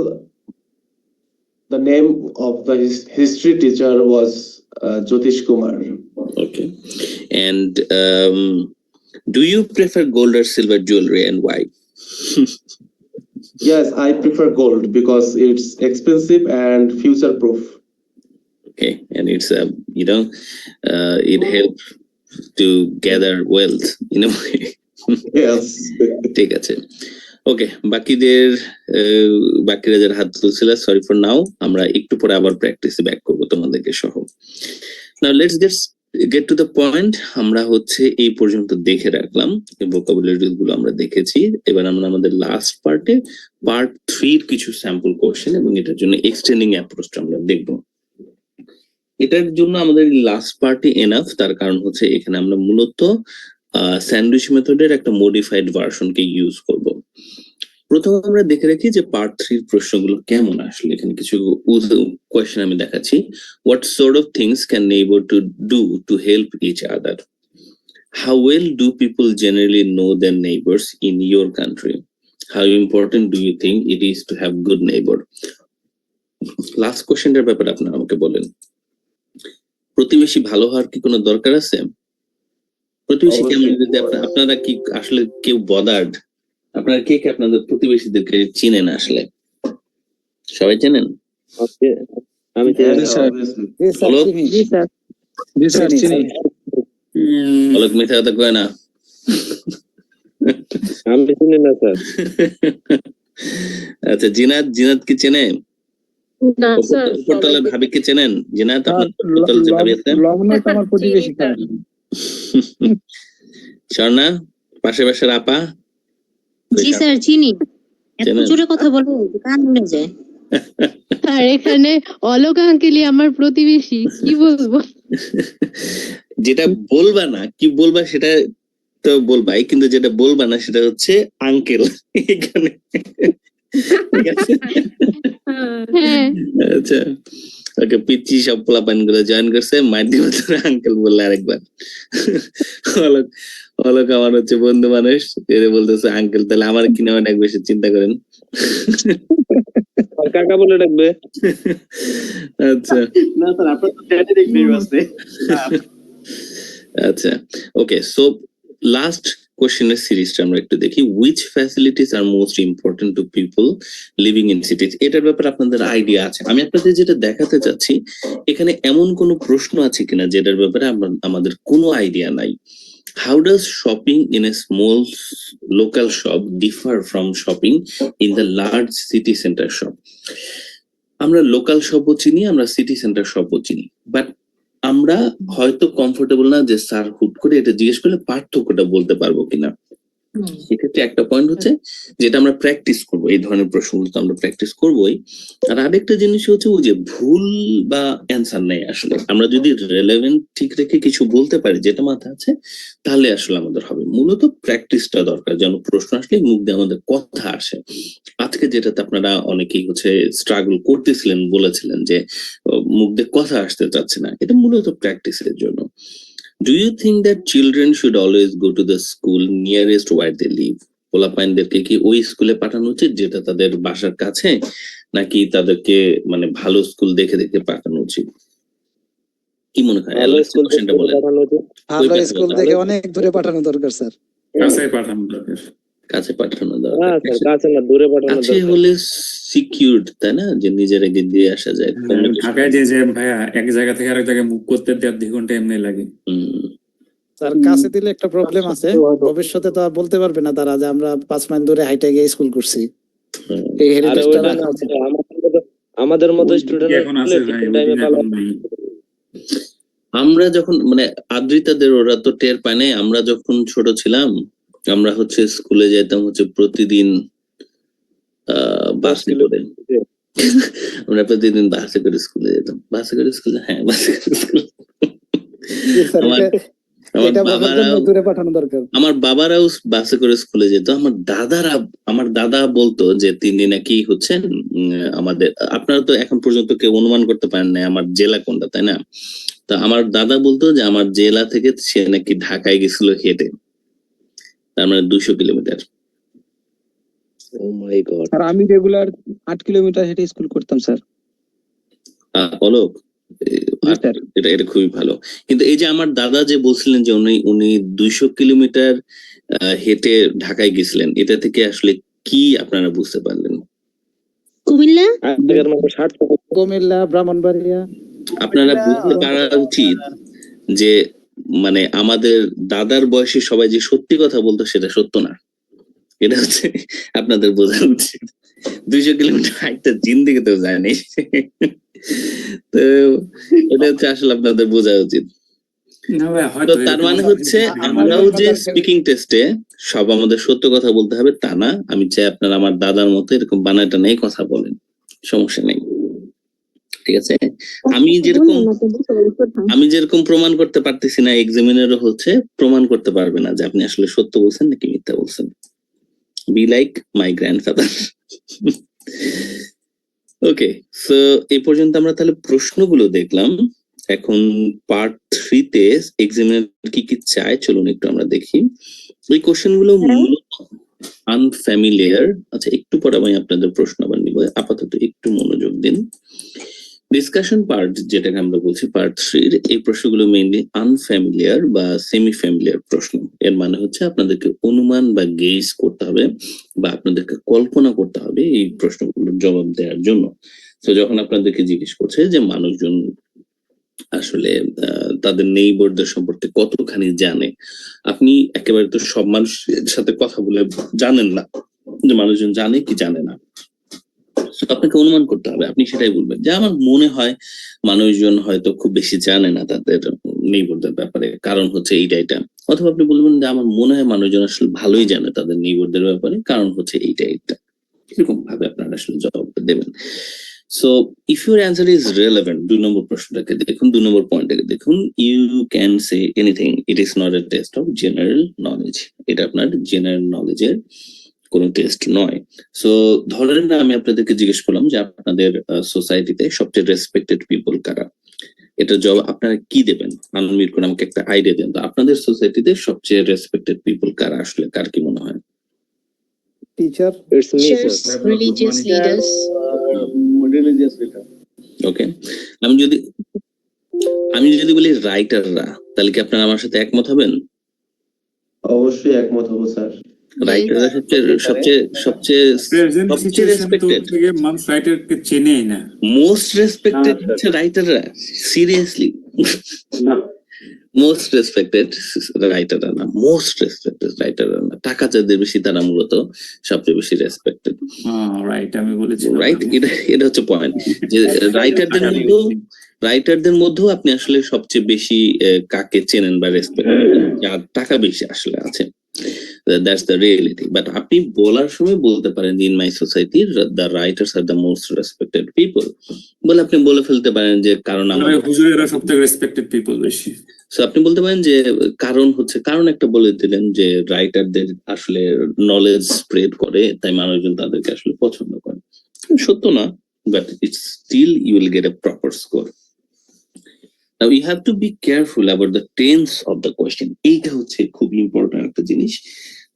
the name of the history teacher was Jyotish Kumar. Okay, and do you prefer gold or silver jewelry and why? Yes, I prefer gold because it's expensive and future proof. Okay, and it's it helps to gather wealth in a way. Yes. ঠিক আছে, ওকে, বাকিরা যারা হাত তুলছিল, sorry for now, আমরা একটু পরে আবার প্র্যাকটিসে ব্যাক করবো তোমাদেরকে সহ। Now let's get to the point. আমরা হচ্ছে এই পর্যন্ত দেখে রাখলাম, ভোকাবুলারিজ গুলো আমরা দেখেছি। এবার আমরা আমাদের লাস্ট পার্টে পার্ট 3 কিছু স্যাম্পল কোশ্চেন এবং এটার জন্য এক্সটেন্ডিং অ্যাপ্রোচটা আমরা দেখবো। এটার জন্য আমাদের লাস্ট পার্টি এনাফ, তার কারণ হচ্ছে এখানে আমরা মূলত স্যান্ডউইচ মেথডের একটা মডিফাইড ভার্সনকে ইউজ করব। প্রথমে আমরা দেখে রাখি যে পার্ট 3 প্রশ্নগুলো কেমন আসলে। এখানে কিছু কোয়েশ্চেন আমি দেখাচ্ছি। What sort of things can neighbour to do to help each other? How well do people generally know their neighbours in your country? How important do you think it is to have good neighbour? Last কোয়েশ্চেনটার ব্যাপারে আপনারা আমাকে বলেন। প্রতিবেশী ভালো হওয়ার কি কোনো দরকার আছে? প্রতিবেশী কেমন? যদি আপনারা কি আসলে কেউ বদার্ড? আপনারা কে কে আপনাদের প্রতিবেশীদেরকে চিনেন? আসলে সবাই চেনেন? আমি অলোক মিথ্যা কথা কয় না। আমি চিনি না স্যার। আচ্ছা, জিনাত কি চেনে? উপরতলার ভাবি কি চেনেন? জিনাত আপনার উপরতলার যে ভাবি আছে? আমার প্রতিবেশী। স্বর্ণা পাশে বাসার আপা? জি স্যার চিনি। এত জোরে কথা বলো কান উড়ে যায়। আর এখানে অলোক আঙ্কেলই আমার প্রতিবেশী, কি বলবো। যেটা বলবা না, কি বলবা সেটা তো বলবাই, কিন্তু যেটা বলবা না সেটা হচ্ছে আঙ্কেল এখানে। হ্যাঁ, আচ্ছা, ওকে, পিচ্ছি সব পোলাপান গুলো জয়েন করছে, মাইন্ডি মতো আঙ্কেল বললে আরেকবার। অলোক আমার হচ্ছে বন্ধু মানুষ, এরে বলতেছে আঙ্কেল, তাহলে আমার কি নামে ডাকবে সে চিন্তা করেন। কাকা বলে ডাকবে। আচ্ছা না স্যার, আপনার তো চ্যাটে দেখতেই পাচ্ছি। আচ্ছা, ওকে, সো লাস্ট কোশ্চেনের সিরিজটা আমরা একটু দেখি। Which facilities are most important to people living in cities? এটার ব্যাপারে আপনাদের আইডিয়া আছে? আমি আপনাদের যেটা দেখাতে চাচ্ছি, এখানে এমন কোনো প্রশ্ন আছে কিনা যেটার ব্যাপারে আমাদের কোনো আইডিয়া নাই। How does shopping in a small local shop differ from shopping in the large city center shop? আমরা লোকাল শপও চিনি, আমরা সিটি সেন্টার শপও চিনি, বাট আমরা হয়তো কমফোর্টেবল না যে স্যার হুট করে এটা জিজ্ঞেস করলে পার্থক্যটা বলতে পারবো কিনা। সেক্ষেত্রে একটা পয়েন্ট হচ্ছে যেটা আমরা প্র্যাকটিস করবো, এই ধরনের প্রশ্নগুলো তো আমরা প্র্যাকটিস করবোই। আর আরেকটা জিনিস হচ্ছে ওই যে ভুল বা অ্যান্সার নেই, আসলে আমরা যদি রেলেভেন্ট ঠিক রেখে কিছু বলতে পারি যেটা মাথা আছে, তাহলে আসলে আমাদের হবে। মূলত প্র্যাকটিসটা দরকার, যেন প্রশ্ন আসলে মুখ দিয়ে আমাদের কথা আসে। আজকে যেটাতে আপনারা অনেকেই হচ্ছে স্ট্রাগল করতেছিলেন, বলেছিলেন যে মুখ দিয়ে কথা আসতে চাচ্ছে না, এটা মূলত প্র্যাকটিসের জন্য। Do you think that children should always go to the school nearest where they live? পোলাপাইনদেরকে কি ওই স্কুলে পাঠানো উচিত যেটা তাদের বাসার কাছে, নাকি তাদেরকে মানে ভালো স্কুল দেখে দেখে পাঠানো উচিত? কি মনে হয়? ভালো স্কুল কোশ্চেনটা বলেন। ভালো স্কুল থেকে অনেক দূরে পাঠানো দরকার স্যার। কাছে পাঠানো দরকার। কাছে পাঠানো হ্যাঁ দরকার। স্যার, কাছে না দূরে পাঠানো কাছে দরকার। হলে সিকিউরড, তাই না, যে নিজের আগে দিয়ে আসা যায়। ঢাকায় যে ভাইয়া এক জায়গা থেকে আরেক জায়গায় মুভ করতে 1.5 ঘন্টা এমনি লাগে। স্যার কাছে দিলে একটা প্রবলেম আছে, ভবিষ্যতে তো আর বলতে পারবে না তারা যে আমরা 5 মাইল দূরে হাইটে গিয়ে স্কুল করছি। এই আরে হেরিটেজটা ওইটা রাখা না, উচিত। আমাদের মতো ওই স্টুডেন্ট এখন আছে ভাই, ওই দিন এখন নেই। আমরা যখন মানে আদ্রিতাদের ওরা তো টের পায় নাই, আমরা যখন ছোট ছিলাম আমরা হচ্ছে স্কুলে যেতাম হচ্ছে প্রতিদিন বাসে করে। আমরা প্রতিদিন বাসে করে স্কুলে যেতাম, বাসে করে স্কুলে, হ্যাঁ বাসে করে স্কুলে। আমার বাবারাও বাসে করে স্কুলে যেত। আমার দাদা বলতো যে তিনি নাকি হচ্ছেন আমাদের, আপনারা তো এখন পর্যন্ত কেউ অনুমান করতে পারেন না আমার জেলা কোনটা, তাই না? তো আমার দাদা বলতো যে আমার জেলা থেকে সে নাকি ঢাকায় গেছিল হেঁটে, তার মানে 200 কিলোমিটার। ও মাই গড। আর আমি রেগুলার 8 কিলোমিটার হেঁটে স্কুল করতাম স্যার। অলোক, এটা খুবই ভালো। কিন্তু এই যে আমার দাদা যে বলছিলেন যে উনি 200 কিলোমিটার হেঁটে ঢাকায় গেছিলেন, এটা থেকে আসলে কি আপনারা বুঝতে পারলেন? কুমিল্লা, ব্রাহ্মণবাড়িয়া। আপনারা বুঝতে পারা উচিত যে মানে আমাদের দাদার বয়সে সবাই যে সত্যি কথা বলতো সেটা সত্য না, এটা হচ্ছে আপনাদের বোঝা উচিত। 200 কিলোমিটার হাইটটা জিন্দেগিতেও যায়নি। তো এটা হচ্ছে আসলে আপনাদের বোঝা উচিত। তো তার মানে হচ্ছে আমরাও যে স্পিকিং টেস্টে সব আমাদের সত্য কথা বলতে হবে তা না। আমি চাই আপনারা আমার দাদার মতো এরকম বানাটা নেই কথা বলেন, সমস্যা নেই, ঠিক আছে? আমি যেরকম প্রমাণ করতে পারতেছি না, এক্সামিনারও হচ্ছে প্রমাণ করতে পারবে না যে আপনি আসলে সত্য বলছেন নাকি মিথ্যা বলছেন। Be like my grandfather. Okay, so এই পর্যন্ত আমরা তাহলে প্রশ্নগুলো দেখলাম। এখন পার্ট 3 তে এক্সামিনার কি কি চায় চলুন একটু আমরা দেখি। এই কোশ্চেন গুলো আনফ্যামিলিয়ার। আচ্ছা, একটু পরে আমি আপনাদের প্রশ্ন আবার নিব, আপাতত একটু মনোযোগ দিন। ডিসকাশন পার্ট যেটাকে আমরা বলছি পার্ট 3 এই প্রশ্নগুলো মেইনলি আনফ্যামিলিয়ার বা সেমি ফ্যামিলিয়ার প্রশ্ন। এর মানে হচ্ছে আপনাদেরকে অনুমান বা গেস করতে হবে বা আপনাদেরকে কল্পনা করতে হবে এই প্রশ্নগুলোর জবাব দেওয়ার জন্য। তো যখন আপনাদেরকে জিজ্ঞেস করছে যে মানুষজন আসলে তাদের নেইবারদের সম্পর্কে কতখানি জানে, আপনি একেবারে তো সব মানুষের সাথে কথা বলে জানেন না যে মানুষজন জানে কি জানে না। আপনাকে অনুমান করতে হবে, আপনি সেটাই বলবেন যে আমার মনে হয় মানুষজন হয়তো খুব বেশি জানে না তাদের নেইবারদের ব্যাপারে, কারণ হচ্ছে এইটা। অথবা আপনি বলবেন যে আমার মনে হয় মানুষজন আসলে ভালোই জানে তাদের নেইবারদের ব্যাপারে, কারণ হচ্ছে এইটা। এরকম ভাবে আপনারা আসলে জবাবটা দেবেন। So if your answer is relevant, 2 number প্রশ্নটাকে দেখুন, 2 নম্বর পয়েন্টটাকে দেখুন। You can say anything, it is not a test of general knowledge. এটা আপনার জেনারেল নলেজের কোন টেস্ট নয়। সো ধরেন না আমি আপনাদেরকে জিজ্ঞেস করলাম যে আপনাদের সোসাইটিতে সবচেয়ে রেসপেক্টেড পিপল কারা, এটা জবাব আপনারা কি দেবেন? আনমিউট করে আমাকে একটা আইডিয়া দেন তো, আপনাদের সোসাইটিতে সবচেয়ে রেসপেক্টেড পিপল কারা, আসলে কার কি মনে হয়? Teacher, religious leaders. ওকে, আমি যদি বলি রাইটাররা, তাহলে কি আপনারা আমার সাথে একমত হবেন? অবশ্যই একমত হব স্যার। রাইটাররা সবচেয়ে রেসপেক্টেড, মানুষ রাইটারকে চেনেই না। মোস্ট রেসপেক্টেড হচ্ছে রাইটাররা। সিরিয়াসলি মোস্ট রেসপেক্টেড রাইটার না, মোস্ট রেসপেক্টেড রাইটার না, টাকা যাদের বেশি তারা মূলত সবচেয়ে বেশি রেসপেক্টেড, রাইট, আমি বলেছি রাইট? এটা হচ্ছে পয়েন্ট যে রাইটারদের মধ্যেও আপনি আসলে সবচেয়ে বেশি কাকে চেনেন বা রেসপেক্ট, যার টাকা বেশি আসলে আছে, দ্যাটস দ্য রিয়েলিটি। বাট আপনি বলার সময় বলতে পারেন in my society the writers are the most respected people বলে আপনি বলে ফেলতে পারেন যে কারণ আমার হুজুরেরা সবথেকে রেসপেক্টেড পিপল বেশি। সো আপনি বলতে পারেন যে কারণ একটা বলে দিলেন যে রাইটারদের আসলে নলেজ স্প্রেড করে, তাই মানুষজন তাদেরকে আসলে পছন্দ করে। সত্য না, but it's still you will get a proper score. Now you have to be careful about the tense of the question. এইটা হচ্ছে খুব ইম্পর্টেন্ট একটা জিনিস।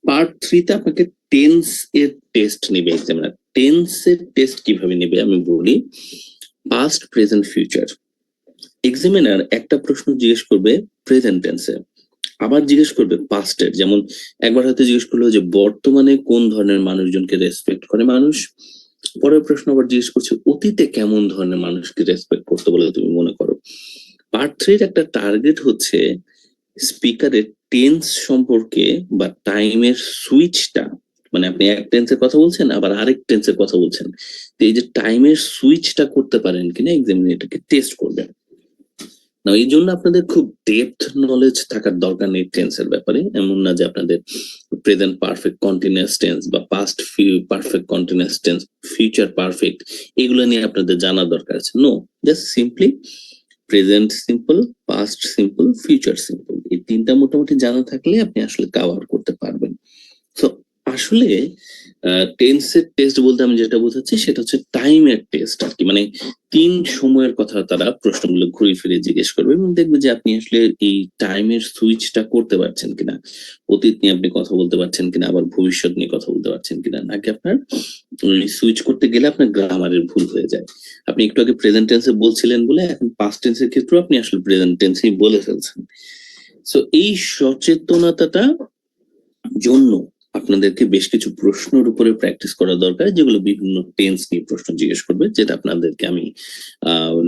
পার্ট 3 তে আপনাকে টেন্স এর টেস্ট নেবে এক্সামিনার। টেন্স এর টেস্ট কিভাবে নেবে আমি বলি। Past, present, future. এক্সামিনার একটা প্রশ্ন জিজ্ঞেস করবে প্রেজেন্ট টেন্সে, আবার জিজ্ঞেস করবে পাস্টের। যেমন একবার হয়তো জিজ্ঞেস করলো যে বর্তমানে কোন ধরনের মানুষজনকে রেসপেক্ট করে মানুষ, পরের প্রশ্ন আবার জিজ্ঞেস করছে অতীতে কেমন ধরনের মানুষকে রেসপেক্ট করতে বলে তুমি মনে করো। পার্ট 3 এর একটা টার্গেট হচ্ছে স্পিকারের টেন্স সম্পর্কে বা টাইমের সুইচটা, মানে আপনি এক টেন্সের কথা বলছেন আবার আরেক টেন্সের কথা বলছেন, তো এই যে টাইমের সুইচটা করতে পারেন কিনা এক্সামিনার এটাকে টেস্ট করবে। না, এই জন্য আপনাদের খুব ডেপথ নলেজ থাকার দরকার নেই টেন্সের ব্যাপারে। এমন না যে আপনাদের প্রেজেন্ট পারফেক্ট কন্টিনিউয়াস টেন্স বা past perfect continuous tense, future perfect, এগুলো নিয়ে আপনাদের জানা দরকার আছে। No, just simply present simple, past simple, future simple, এই তিনটা মোটামুটি জানা থাকলে আপনি আসলে কভার করতে পারবেন। তো আসলে টেন্সের টেস্ট বলতে আমি যেটা বোঝাচ্ছি সেটা হচ্ছে টাইমের টেস্ট আর কি। মানে 3 সময়ের কথা তারা প্রশ্নগুলো ঘুরে ফিরে জিজ্ঞেস করবে এবং দেখবে যে আপনি আসলে এই টাইমের সুইচটা করতে পারছেন কিনা, অতীত নিয়ে আপনি কথা বলতে পারছেন কিনা, আবার ভবিষ্যৎ নিয়ে কথা বলতে পারছেন কিনা। নাকি আপনার সুইচ করতে গেলে আপনার গ্রামারের ভুল হয়ে যায়। আপনি একটু আগে প্রেজেন্ট টেন্সে বলছিলেন বলে এখন পাস্ট টেন্সের ক্ষেত্রেও আপনি আসলে প্রেজেন্ট টেন্সেই বলে ফেলছেন। সো এই সচেতনতাটা জন্য আপনাদেরকে বেশ কিছু প্রশ্নের উপরে প্র্যাকটিস করা দরকার, যেগুলো বিভিন্ন টেন্স নিয়ে প্রশ্ন জিজ্ঞেস করবে, যেটা আপনাদেরকে আমি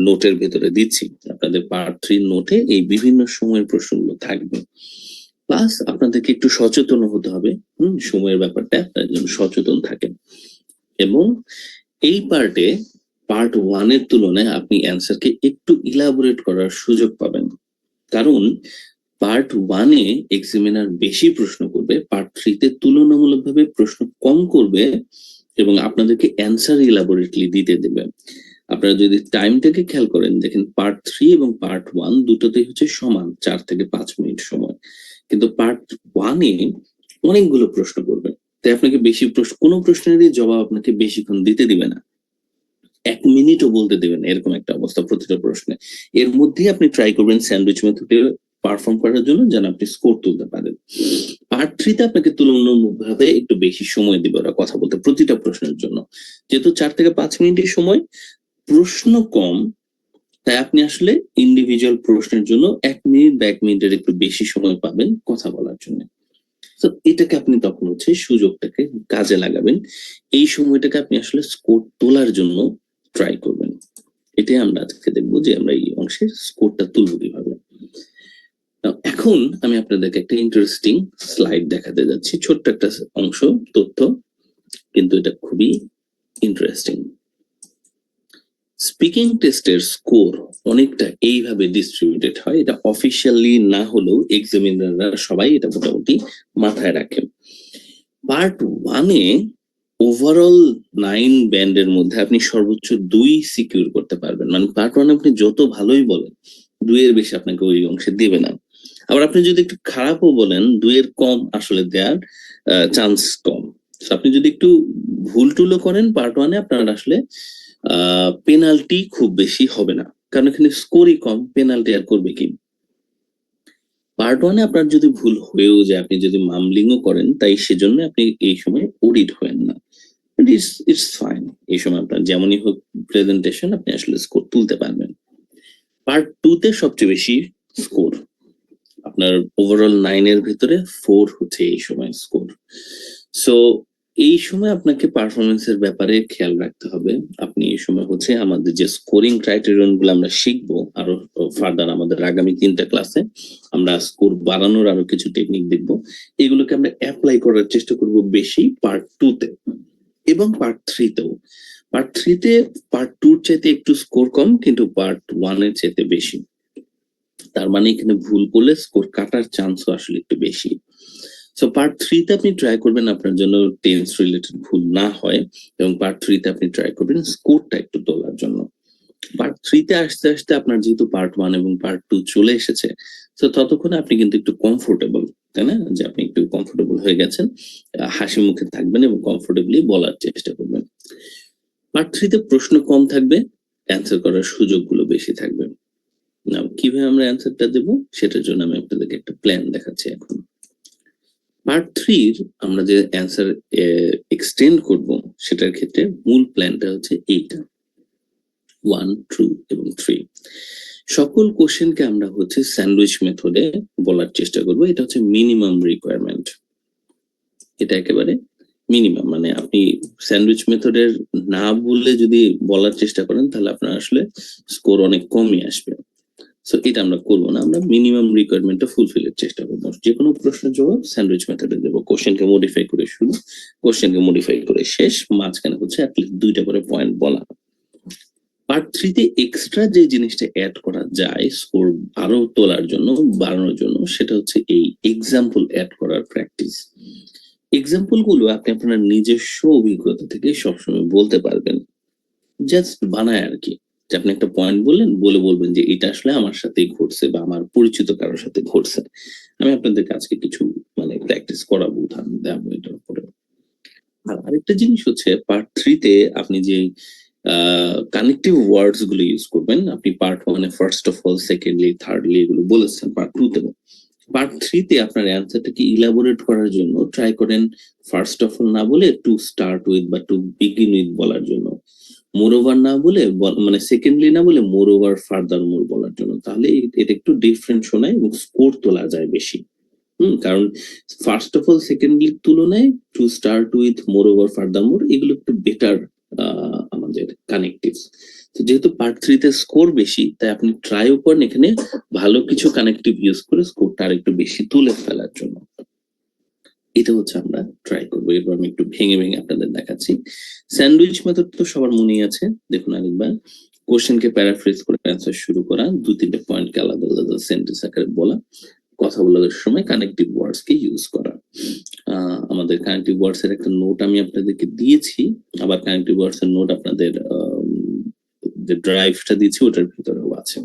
নোটের ভেতরে দিচ্ছি। আপনাদের পার্ট 3 নোটে এই বিভিন্ন সময়ের প্রশ্নগুলো থাকবে। প্লাস আপনাদেরকে একটু সচেতন হতে হবে সময়ের ব্যাপারটা যেন সচেতন থাকেন। এবং এই পার্টে পার্ট 1 এর তুলনায় আপনি অ্যান্সারকে একটু ইলাবোরেট করার সুযোগ পাবেন, কারণ পার্ট 1 এ এক্সামিনার বেশি প্রশ্ন করবে, পার্ট 3 তে তুলনামূলকভাবে প্রশ্ন কম করবে এবং আপনাদেরকে অ্যান্সার ইলাবোরেটলি দিতে দেবে। আপনারা যদি টাইমটাকে খেয়াল করেন দেখেন পার্ট 3 এবং পার্ট 1 দুটোতেই হচ্ছে সমান 4 থেকে 5 মিনিট সময়, কিন্তু পার্ট 1 এ অনেকগুলো প্রশ্ন করবে, তাই আপনাকে বেশি প্রশ্ন, কোনো প্রশ্নেরই জবাব আপনাকে বেশিক্ষণ দিতে দিবে না, 1 মিনিটও বলতে দেবেন না, এরকম একটা অবস্থা প্রতিটা প্রশ্নে। এর মধ্যেই আপনি ট্রাই করবেন স্যান্ডউইচ মেথডে পারফর্ম করার জন্য, যেন আপনি স্কোর তুলতে পারেন। পার্ট 3 তে আপনাকে তুলনামূলকভাবে একটু বেশি সময় দিবে ওরা কথা বলতে প্রতিটা প্রশ্নের জন্য, যেহেতু 4 থেকে 5 মিনিটের সময়, প্রশ্ন কম, তাই আপনি আসলে ইন্ডিভিজুয়াল প্রশ্নের জন্য 1 মিনিট বা 1 মিনিটের একটু বেশি সময় পাবেন কথা বলার জন্য। তো এটাকে আপনি তখন হচ্ছে সুযোগটাকে কাজে লাগাবেন, এই সময়টাকে আপনি আসলে স্কোর তোলার জন্য ট্রাই করবেন। এটাই আমরা আজকে দেখবো যে আমরা এই অংশের স্কোরটা তুলবো কিভাবে। এখন আমি আপনাদেরকে একটা ইন্টারেস্টিং স্লাইড দেখাতে যাচ্ছি, ছোট্ট একটা অংশ তথ্য, কিন্তু এটা খুবই ইন্টারেস্টিং। স্পিকিং টেস্টের স্কোর অনেকটা এইভাবে ডিস্ট্রিবিউটেড হয়, এটা অফিসিয়ালি না হলেও এক্সামিনাররা সবাই এটা মোটামুটি মাথায় রাখে। পার্ট 1 এ ওভারঅল 9 ব্যান্ডের মধ্যে আপনি সর্বোচ্চ 2 সিকিউর করতে পারবেন, মানে পার্ট 1 আপনি যত ভালোই বলেন 2 এর বেশি আপনাকে ওই অংশে দিবে না। আবার আপনি যদি একটু খারাপও বলেন 2 এর কম আসলে দেওয়ার চান্স কম। আপনি যদি একটু ভুল টুলও করেন পার্ট 1 এ আপনার আসলে পেনাল্টি খুব বেশি হবে না, কারণ এখানে স্কোরই কম, পেনাল্টি আর করবে কি। পার্ট 1 এ আপনার যদি ভুল হয়েও যায়, আপনি যদি মামলিংও করেন, তাই সেজন্য আপনি এই সময় অডিট হবেন না, ইটস ফাইন। এই সময় আপনার যেমনই হোক প্রেজেন্টেশন আপনি আসলে স্কোর তুলতে পারবেন। পার্ট 2 তে সবচেয়ে বেশি স্কোর, আপনার ওভারঅল 9 এর ভিতরে 4 হচ্ছে এই সময় স্কোর। সো এই সময় আপনাকে পারফরমেন্সের ব্যাপারে খেয়াল রাখতে হবে। আপনি এই সময় হচ্ছে আমাদের যে স্কোরিং ক্রাইটেরিয়ন গুলো আমরা শিখবো আরো ফার্দার আমাদের আগামী 3টা ক্লাসে আমরা স্কোর বাড়ানোর আরো কিছু টেকনিক দেখবো, এগুলোকে আমরা অ্যাপ্লাই করার চেষ্টা করব বেশি পার্ট 2 তে এবং পার্ট 3 তেও। পার্ট 3 তে পার্ট 2 চাইতে একটু স্কোর কম, কিন্তু পার্ট 1 এর চাইতে বেশি। তার মানে এখানে ভুল করলে স্কোর কাটার চান্সও আসলে একটু বেশি। সো পার্ট 3 তে আপনি ট্রাই করবেন আপনার জন্য টেন্স রিলেটেড ভুল না হয়, এবং পার্ট 3 তে আপনি ট্রাই করবেন স্কোরটা একটু তোলার জন্য। পার্ট 3 তে আসতে আসতে আপনার যেহেতু পার্ট 1 এবং পার্ট 2 চলে এসেছে, তো ততক্ষণে আপনি কিন্তু একটু কমফোর্টেবল, তাই না, যে আপনি একটু কমফোর্টেবল হয়ে গেছেন, হাসি মুখে থাকবেন এবং কমফোর্টেবলি বলার চেষ্টা করবেন। পার্ট 3 তে প্রশ্ন কম থাকবে, অ্যান্সার করার সুযোগগুলো বেশি থাকবে। না, কিভাবে আমরা অ্যান্সারটা দেব সেটার জন্য আমি আপনাদেরকে একটা প্ল্যান দেখাচ্ছি এখন। পার্ট 3 আমরা যে অ্যান্সার এক্সটেন্ড করব সেটার ক্ষেত্রে মূল প্ল্যানটা হচ্ছে এইটা, 1, 2 এবং 3। সকল কোশ্চেনকে আমরা হচ্ছে স্যান্ডউইচ মেথডে বলার চেষ্টা করব। এটা হচ্ছে মিনিমাম রিকোয়ারমেন্ট, এটা একেবারে মিনিমাম। মানে আপনি স্যান্ডউইচ মেথডের না বলে যদি বলার চেষ্টা করেন তাহলে আপনার আসলে স্কোর অনেক কমই আসবে। সো এটা আমরা করবো না, আমরা মিনিমাম রিকোয়ারমেন্টটা ফুলফিলের চেষ্টা করবো। যে কোনো প্রশ্নের জবাব স্যান্ডউইচ মেথডে দেবো, কোশ্চেনকে মডিফাই করে শুরু, কোশ্চেনকে মডিফাই করে শেষ, মাঝখানে হচ্ছে অ্যাটলিস্ট 2টা করে পয়েন্ট বলা। পার্ট 3 তে এক্সট্রা যে জিনিসটা অ্যাড করা যায় স্কোর আরো তোলার জন্য, বাড়ানোর জন্য, সেটা হচ্ছে এই এক্সাম্পল অ্যাড করার প্র্যাকটিস। এক্সাম্পল গুলো আপনি আপনার নিজস্ব অভিজ্ঞতা থেকে সবসময় বলতে পারবেন, জাস্ট বানায় আর কি। যে আপনি একটা পয়েন্ট বললেন, বলে বলবেন যে এটা আসলে আমার সাথেই ঘটছে বা আমার পরিচিত কারোর সাথে ঘটছে। আমি আপনাদের আজকে কিছু মানে প্র্যাকটিস করাবো, উদাহরণ দেবো এটার উপরে। আর আরেকটা জিনিস হচ্ছে পার্ট 3 তে আপনি যে কানেক্টিভ ওয়ার্ডস গুলো ইউজ করবেন, আপনি part 1 A first of all, secondly, thirdly এগুলো বলেছেন, পার্ট 2 তে পার্ট 3 তে আপনার অ্যান্সারটাকে ইলাবোরেট করার জন্য ট্রাই করেন ফার্স্ট অফ অল না বলে টু স্টার্ট উইথ বা টু বিগিন উইথ বলার জন্য, মোর ওভার না বলে মানে সেকেন্ডলি না বলে মোর ওভার ফার্দার মোর বলার জন্য। তাহলে এটা একটু ডিফারেন্ট শোনায় এবং স্কোর তোলা যায় বেশি। কারণ ফার্স্ট অফ অল সেকেন্ডলির তুলনায় to start with moreover furthermore এগুলো একটু বেটার আমাদের কানেক্টিভস। তো যেহেতু পার্ট 3 তে স্কোর বেশি, তাই আপনি ট্রাইও করেন এখানে ভালো কিছু কানেক্টিভ ইউজ করে স্কোরটা আর একটু বেশি তুলে ফেলার জন্য। এটা হচ্ছে আমরা ট্রাই করবো। এরপর আমি একটু ভেঙে ভেঙে আপনাদের দেখাচ্ছি। স্যান্ডউইচ মেথড তো সবার মনেই আছে, দেখুন আরেকবার। কোশ্চেনকে প্যারাফ্রেজ করে অ্যান্সার শুরু করা, 2-3টে পয়েন্টকে আলাদা আলাদা সেন্টেন্স আকারে বলা, কথা বলার সময় কানেক্টিভ ওয়ার্ডস কে ইউজ করা। আমাদের কানেক্টিভ ওয়ার্ডস এর একটা নোট আমি আপনাদেরকে দিয়েছি, আবার কানেক্টিভ ওয়ার্ডস এর নোট আপনাদের যে ড্রাইভটা দিয়েছি ওটার ভিতরেও আছে।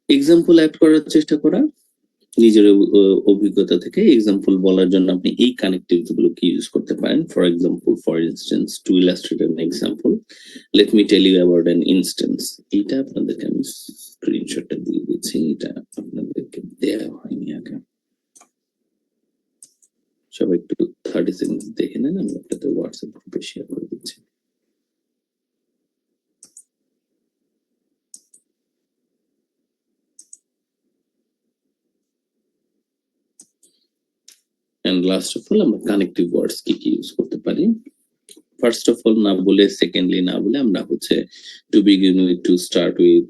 এক্সাম্পল অ্যাড করার চেষ্টা করা, নিজের অভিজ্ঞতা থেকে এক্সাম্পল বলার জন্য আপনি এই কানেক্টিভস গুলো কি ইউজ করতে পারেন। For example, for instance, to illustrate an example, let me tell you about an instance. এইটা আপনাদেরকে আমি স্ক্রিনশটটা দিয়ে দিচ্ছি, এটা আপনাদেরকে দেয়া হয়নি আগে। সবাই একটু 30 সেকেন্ড দেখে নেন, আমি আপনাদের হোয়াটসঅ্যাপ গ্রুপে শেয়ার করে দিচ্ছি। And last of all, আমরা কানেক্টিভ ওয়ার্ডস কি কি ইউজ করতে পারি। ফার্স্ট অফ অল না বলে, সেকেন্ডলি না বলে আমরা হচ্ছে two begin with, two start with,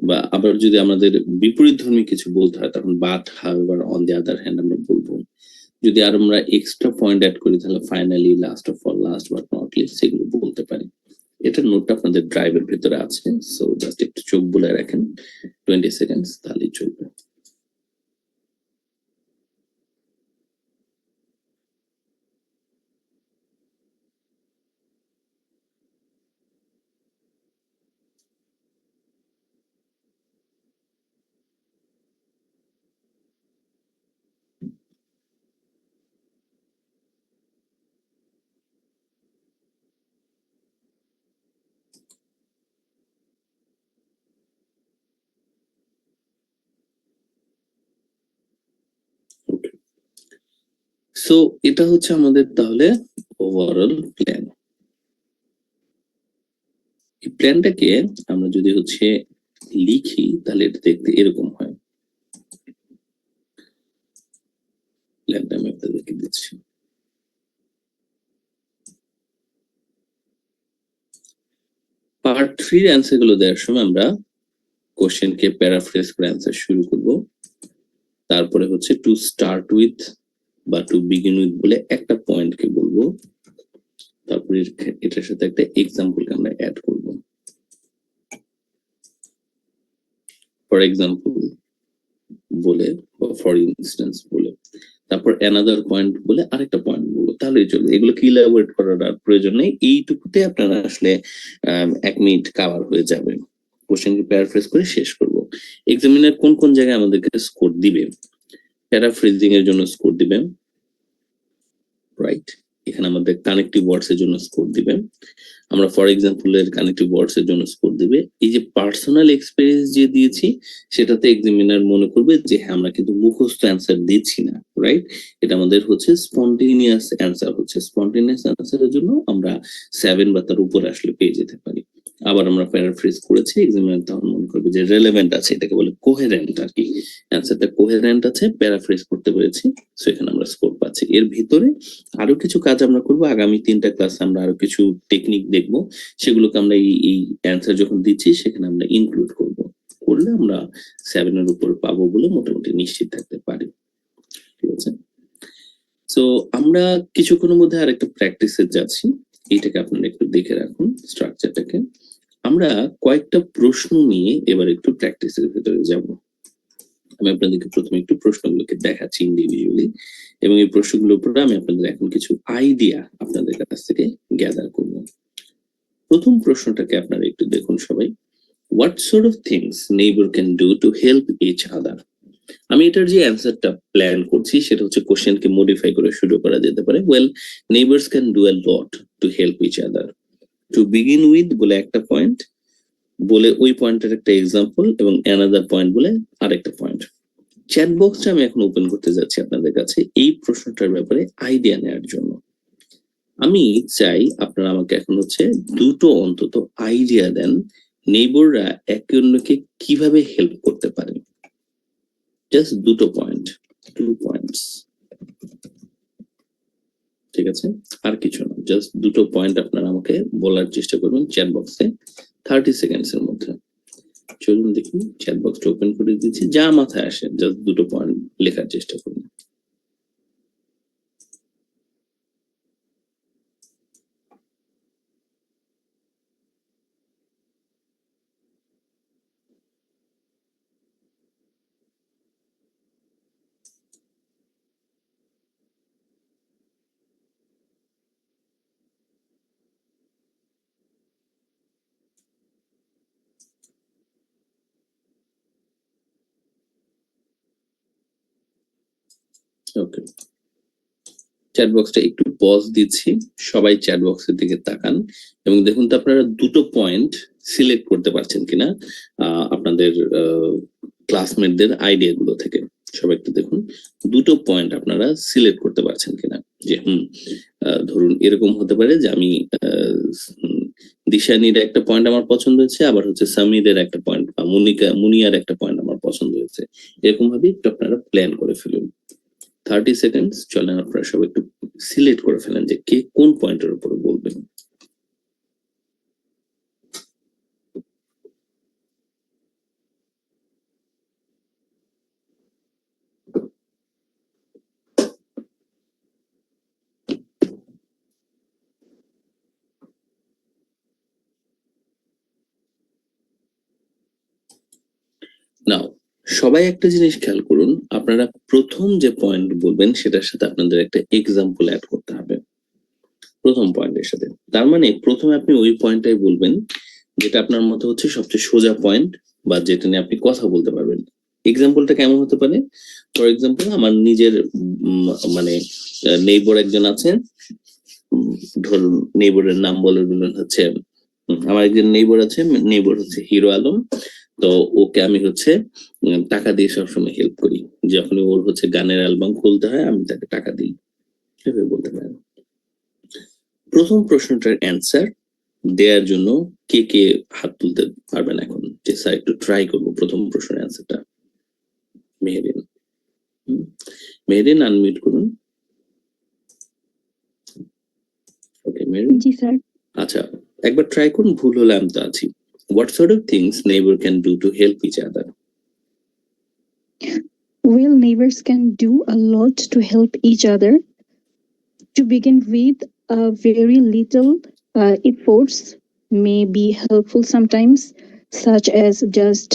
বা আবার যদি আমাদের বিপরীতধর্মী কিছু বলতে হয় তখন but, however, on the other hand আমরা বলবো। যদি আর আমরা এক্সট্রা পয়েন্ট অ্যাড করি তাহলে finally, last of all, last but not list, সেগুলো বলতে পারি। এটার নোটটা আপনাদের ড্রাইভের ভিতরে আছে, সো জাস্ট একটু চোখ বলে রাখেন 20 সেকেন্ডস, তাহলেই চলবে। সো এটা হচ্ছে আমাদের তাহলে ওভারঅল প্ল্যান। এই প্ল্যানটাকে আমরা যদি হচ্ছে লিখি তাহলে এটা দেখতে এরকম হয়। ল্যাবটা আমি আপনাদেরকে দিচ্ছি। পার্ট 3 এর অ্যান্সার গুলো দেওয়ার সময় আমরা কোশ্চেনকে প্যারাফ্রেজ করে অ্যান্সার শুরু করব। তারপরে হচ্ছে টু স্টার্ট উইথ বা টু বিগিন উইথ বলে একটা পয়েন্টকে বলবো, তারপরে এটার সাথে একটা এক্সাম্পলকে আমরা অ্যাড করব। ফর এক্সাম্পল বলে বা ফর ইনস্ট্যান্স বলে, তারপর অ্যানাদার পয়েন্ট বলে আরেকটা পয়েন্ট বলবো, তাহলেই চলবে। এগুলো কি ইলাবোরেট করার আর প্রয়োজন নেই, এইটুকুতে আপনারা আসলে 1 মিনিট কভার হয়ে যাবে। কোশ্চেনকে প্যারাফ্রেজ করে শেষ করব। এক্সামিনার কোন কোন জায়গায় আমাদেরকে স্কোর দিবে? প্যারাফ্রেজিং এর জন্য স্কোর দিবেন, রাইট? এখানে আমাদের কানেক্টিভ ওয়ার্ডস এর জন্য স্কোর দিবেন। আমরা ফর এক্সাম্পল এর কানেক্টিভ ওয়ার্ডস এর জন্য স্কোর দিবে। এই যে পার্সোনাল এক্সপেরিয়েন্স যে দিয়েছি সেটাতে এক্সামিনার মনে করবে যে হ্যাঁ আমরা কিন্তু মুখস্থ অ্যান্সার দিচ্ছি না, রাইট? এটা আমাদের হচ্ছে স্পন্টেনিয়াস অ্যান্সার, হচ্ছে স্পন্টেনিয়াস অ্যান্সারের জন্য আমরা 7 বা তার উপরে আসলে পেয়ে যেতে পারি। আবার আমরা প্যারাফ্রেজ করেছি, এক্সামিনার তখন মনে করবে যে রেলেভেন্ট আছে, এটাকে বলে কোহেরেন্ট আর কি, অ্যান্সারটা কোহেরেন্ট আছে, প্যারাফ্রেজ করতে পেরেছি, সো এখানে আমরা স্কোর পাচ্ছি। এর ভিতরে আরো কিছু কাজ আমরা করব, আগামী 3টা ক্লাসে আমরা আরো কিছু টেকনিক দেখব, সেগুলোকে আমরা এই অ্যান্সার যখন দিচ্ছি সেখানে আমরা ইনক্লুড করব, করলে আমরা 7 এর উপর পাবো বলে মোটামুটি নিশ্চিত থাকতে পারি। ঠিক আছে, সো আমরা কিছুক্ষণের মধ্যে আরেকটা প্র্যাকটিসে যাচ্ছি, এইটাকে আপনারা একটু দেখে রাখুন স্ট্রাকচারটাকে। আমরা কয়েকটা প্রশ্ন নিয়ে এবার একটু প্র্যাকটিসের ভেতরে যাব। আমি আপনাদেরকে প্রথমে একটু প্রশ্নগুলোকে দেখাচ্ছি ইন্ডিভিজুয়ালি, এবং এই প্রশ্নগুলোর উপরে আমি আপনাদের এখন কিছু আইডিয়া আপনাদের কাছ থেকে গ্যাদার করব। প্রথম প্রশ্নটাকে আপনারা একটু দেখুন সবাই। What sort of things neighbour can do to help each other? আমি এটার যে অ্যান্সারটা প্ল্যান করছি সেটা হচ্ছে কোশ্চেনকে মডিফাই করে শুরু করা যেতে পারে। Well, neighbours can do a lot to help each other. To begin with বলে একটা পয়েন্ট, বলে ওই পয়েন্টের একটা এক্সাম্পল, এবং অ্যানাদার পয়েন্ট বলে আরেকটা পয়েন্ট। চ্যাট বক্সটা আমি এখন ওপেন করতে যাচ্ছি আপনাদের কাছে এই প্রশ্নটার ব্যাপারে আইডিয়া নেওয়ার জন্য। আমি চাই আপনারা আমাকে এখন হচ্ছে দুটো অন্তত আইডিয়া দেন, নেইবাররা একে অন্যকে কিভাবে হেল্প করতে পারে। জাস্ট দুটো পয়েন্ট, 2 পয়েন্টস, ঠিক আছে? আর কিছু না, জাস্ট দুটো পয়েন্ট আপনারা আমাকে বলার চেষ্টা করবেন চ্যাট বক্সে 30 সেকেন্ডস এর মধ্যে। চলুন দেখি, চ্যাট বক্সটা ওপেন করে দিচ্ছি, যা মাথায় আসে জাস্ট দুটো পয়েন্ট লেখার চেষ্টা করুন। ওকে, চ্যাট বক্সটা একটু পজ দিচ্ছি, সবাই চ্যাট বক্সের দিকে তাকান এবং দেখুন তো আপনারা দুটো পয়েন্ট সিলেক্ট করতে পারছেন কিনা আপনাদের ক্লাসমেটদের আইডিয়া গুলো থেকে। সবাই একটু দেখুন দুটো পয়েন্ট আপনারা সিলেক্ট করতে পারছেন কিনা, যে ধরুন এরকম হতে পারে যে আমি দিশানির একটা পয়েন্ট আমার পছন্দ হয়েছে, আবার হচ্ছে সামিরের একটা পয়েন্ট বা মুনিয়ার একটা পয়েন্ট আমার পছন্দ হয়েছে, এরকম ভাবে একটু আপনারা প্ল্যান করে ফেলুন। 30 সেকেন্ডস চলেন, আপনারা সব একটু সিলেক্ট করে ফেলেন যে কে কোন পয়েন্টের উপরে বলবেন। নাও সবাই একটা জিনিস খেয়াল করুন, আপনারা প্রথম যে পয়েন্ট বলবেন সেটার সাথে আপনাদের একটা এক্সাম্পল অ্যাড করতে হবে প্রথম পয়েন্টের সাথে। তার মানে প্রথমে আপনি ওই পয়েন্টটাই বলবেন যেটা আপনার মতে হচ্ছে সবচেয়ে সোজা পয়েন্ট বা যেটা নিয়ে আপনি কথা বলতে পারবেন। এক্সাম্পলটা কেমন হতে পারে? ফর এক্সাম্পল, আমার নিজের মানে নেইবার একজন আছে, ধরুন নেইবারের নাম বলে দিলেন হচ্ছে, আমার একজন নেইবার আছে, নেইবার হচ্ছে হিরো আলম। তো ওকে আমি হচ্ছে টাকা দিয়ে সবসময় হেল্প করি, যখন ওর হচ্ছে গানের অ্যালবাম খুলতে হয় আমি তাকে টাকা দিই, সেভাবে বলতে পারেন। প্রথম প্রশ্নটার অ্যান্সার দেওয়ার জন্য কে কে হাত তুলতে পারবেন এখন, যে স্যার একটু ট্রাই করবো প্রথম প্রশ্নের অ্যান্সারটা? মেহেরিন, মেরিন আনমিউট করুন। ওকে মেরিন, জি স্যার। আচ্ছা একবার ট্রাই করুন, ভুল হলে আমি তো আছি। What sort of things neighbor can do to help each other? Well, neighbors can do a lot to help each other. To begin with, very little efforts may be helpful sometimes, such as just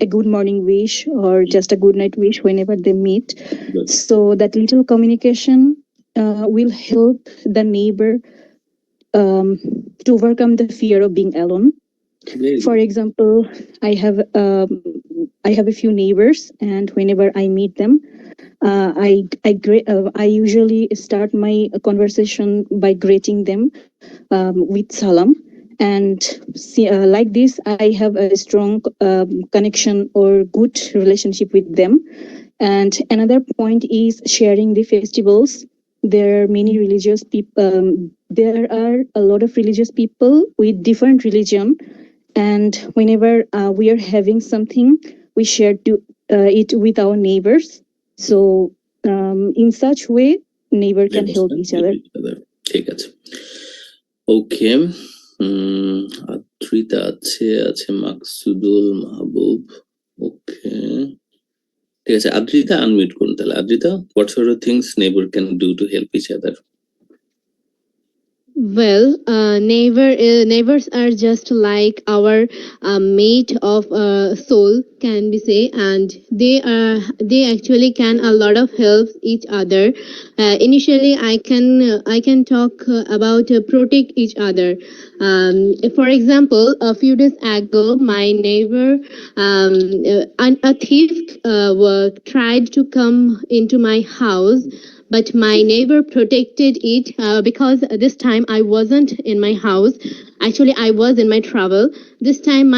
a good morning wish or just a good night wish whenever they meet. Good. So that little communication will help the neighbor to overcome the fear of being alone. Very For good. example, I have a few neighbors, and whenever I meet them, I usually start my conversation by greeting them with salam, and like this, I have a strong connection or good relationship with them. And another point is sharing the festivals. There are many religious people. There are a lot of religious people with different religion, and whenever we are having something, we share it with our neighbors. So in such way, neighbor can Neighbors help can each help other. each other. ঠিক আছে, ওকে। আদ্রিতা আছে, আছে মাকসুদুল মাহবুব। ওকে ঠিক আছে, Adrita unmute করুন তাহলে। Adrita, what sort of things neighbor can do to help each other? Well, neighbors are just like our mate of soul, can we say, and they actually can a lot of help each other. Initially, I can talk about protect each other. For example, a few days ago, my neighbor, a thief tried to come into my house. But my neighbor protected it because this time I wasn't in my house. Actually, I was in my travel. This time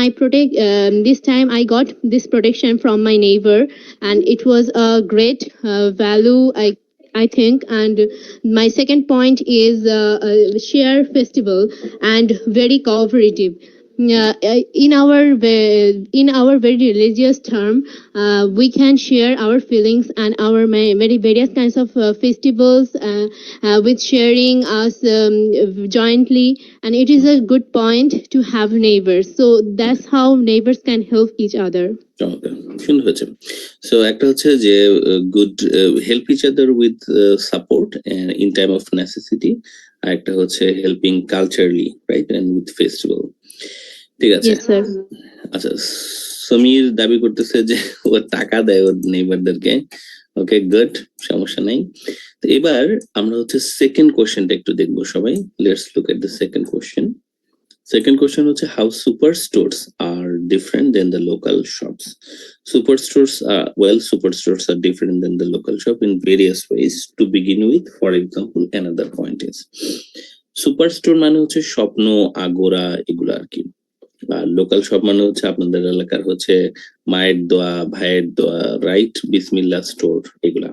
I got this protection from my neighbor, and it was a great value. I think, and my second point is share festival and very cooperative. In our very religious term, we can share our feelings and our very various kinds of festivals with sharing us jointly, and it is a good point to have neighbors. So that's how neighbors can help each other. চমৎকার, সুন্দর হয়েছে। So একটা হচ্ছে যে good help each other with support in time of necessity, আর একটা হচ্ছে helping culturally, right, and with festival. ঠিক আছে, Yes, sir. আচ্ছা সমীর দাবি করতেছে যে ও টাকা দেয় ওর নেইবারদেরকে। ওকে গুড, সমস্যা নাই। তো এবার আমরা হচ্ছে সেকেন্ড কোশ্চেনটা একটু দেখবো সবাই। Let's look at the second question. Second question হচ্ছে how superstores are different than the local shops. Superstores are different than the local shop in various ways. To begin with, for example, another point is superstore মানে হচ্ছে স্বপ্ন, Agora, এগুলো আর কি। আর local shop মানে হচ্ছে আপনাদের এলাকার হচ্ছে মায়ের দোয়া, ভাইয়ের দোয়া, রাইট, বিসমিল্লাহ স্টোর, এগুলা।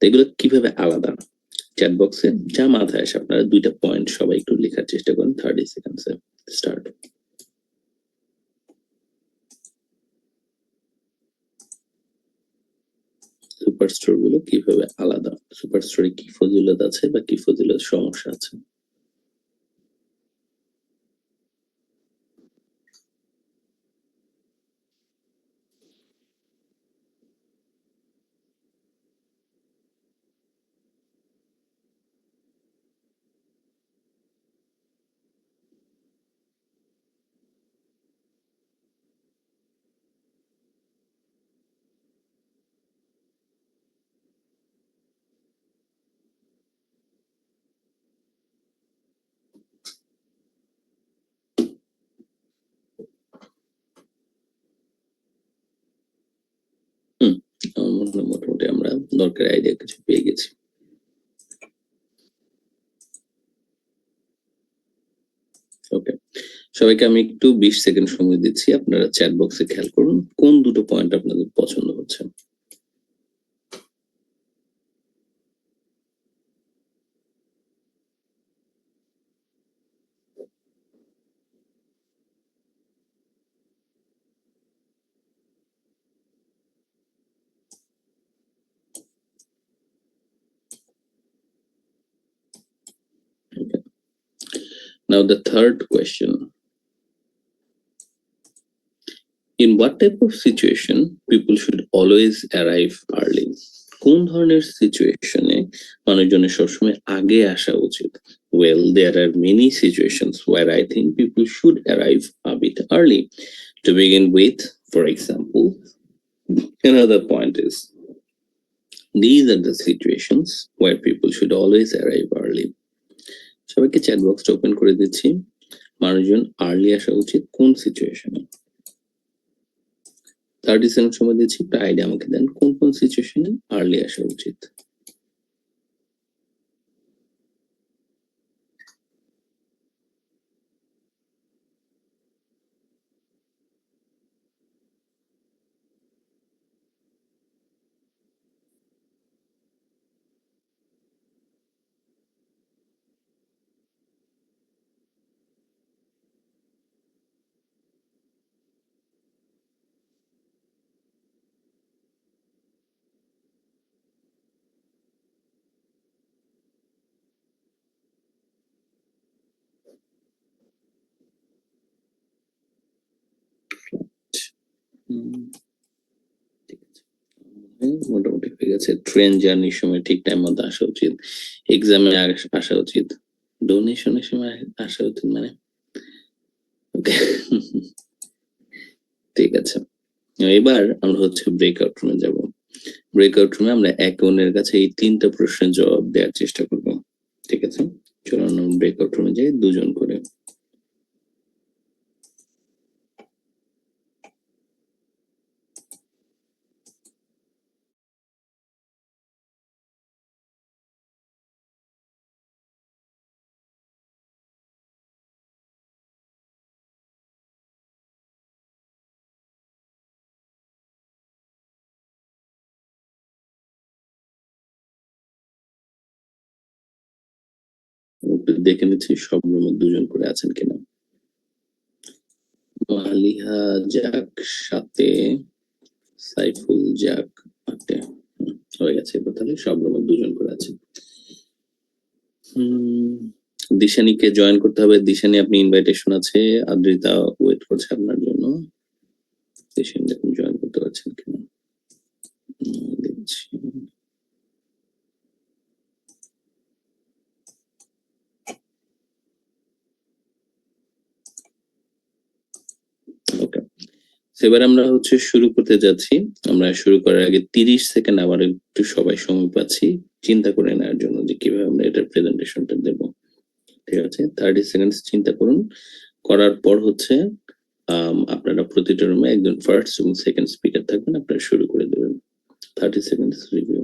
এগুলো কিভাবে আলাদা? চ্যাট বক্সে যা মাথায় আসে আপনারা দুইটা পয়েন্ট সবাই একটু লেখার চেষ্টা করেন। 30 সেকেন্ডসে স্টার্ট। সুপার স্টোর গুলো কিভাবে আলাদা? সুপার স্টোরে কি ফজিলত আছে বা কি ফজিলত সমস্যা আছে? মোটামুটি আমরা দরকারি আইডিয়া কিছু পেয়ে গেছি। ওকে, সবাইকে আমি একটু 20 সেকেন্ড সময় দিচ্ছি, আপনারা চ্যাট বক্সে খেয়াল করুন কোন দুটো পয়েন্ট আপনাদের পছন্দ হচ্ছে। Now the third question. In what type of situation people should always arrive early? কোন ধরনের সিচুয়েশনে মানুষজনের সবসময় আগে আসা উচিত? Well, there are many situations where I think people should arrive a bit early. To begin with, for example, another point is these are the situations where people should always arrive early. সবাইকে chat বক্সটা open করে দিচ্ছি। মানুষজন early আসা উচিত কোন সিচুয়েশনে? 30 second সময় দিচ্ছি, একটা আইডিয়া আমাকে দেন কোন কোন সিচুয়েশনে আর্লি আসা উচিত। ঠিক আছে, মোটামুটি হয়ে গেছে। ট্রেন জার্নির সময় ঠিক টাইম মতো আসা উচিত, এক্সামে আসা উচিত, ডোনেশনের সময় আসা উচিত, মানে ওকে ঠিক আছে। এবার আমরা হচ্ছে ব্রেকআউট রুমে যাব। ব্রেকআউট রুমে আমরা একে অন্যের কাছে এই 3টা প্রশ্নের জবাব দেওয়ার চেষ্টা করব। ঠিক আছে, চলো আমরা ব্রেকআউট রুমে যাই 2 জন করে। একটু দেখে নিচ্ছি সব রুমে 2 জন করে আছেন কিনা। মালিহা যাক, সাথে সাইফুল যাক, ওকে হয়ে গেছে। এবার তাহলে সব রুমে 2 জন করে আছেন। দিশানিকে জয়েন করতে হবে। দিশানি, আপনি ইনভাইটেশন আছে। আদ্রিতা ওয়েট করছে আপনার জন্য। দিশানি আপনি জয়েন করতে পারছেন কিনা দেখছি। ওকে, এবার আমরা হচ্ছে শুরু করতে যাচ্ছি। আমরা শুরু করার আগে 30 সেকেন্ড আবার একটু সবাই সময় পাচ্ছি চিন্তা করে নেওয়ার জন্য যে কিভাবে আমরা এটার প্রেজেন্টেশনটা দেব। ঠিক আছে, 30 সেকেন্ড চিন্তা করুন। করার পর হচ্ছে আপনারা প্রতিটা রুমে একজন ফার্স্ট এবং সেকেন্ড স্পিকার থাকবেন, আপনারা শুরু করে দেবেন। 30 সেকেন্ডস রিভিউ।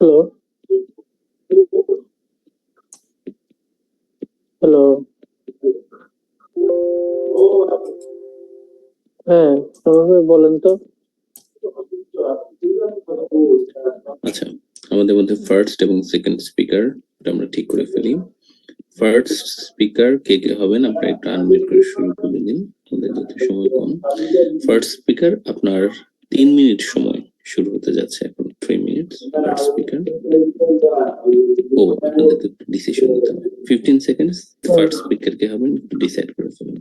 হ্যালো হ্যালো, হ্যাঁ বলেন তো। আচ্ছা, আমাদের মধ্যে ফার্স্ট এবং সেকেন্ড স্পিকার আমরা ঠিক করে ফেলি। ফার্স্ট স্পিকার কে কে হবেন আপনারা একটু আনমিউট করে শুরু করে দিন, আমাদের যেহেতু সময় কম। ফার্স্ট স্পিকার আপনার 3 মিনিট সময় শুরু হতে যাচ্ছে এখন, 3 মিনিটস। ফার্স্ট স্পিকার ও আপনাদের তো ডিসিশন নিতে হবে, 15 সেকেন্ডস। ফার্স্ট স্পিকার কে হবেন একটু ডিসাইড করে ফেলুন।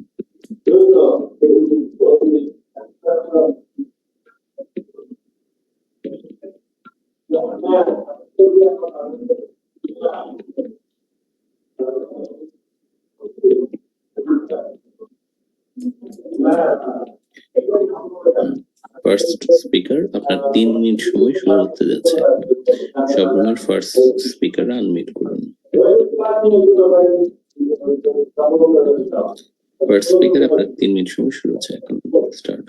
ফার্স্ট স্পিকার আপনার 3 মিনিট সময় শুরু হতে যাচ্ছে এখন। সব রুমের ফার্স্ট স্পিকার আনমিউট করুন। ফার্স্ট স্পিকার আপনার 3 মিনিট সময় শুরু হচ্ছে এখন, স্টার্ট।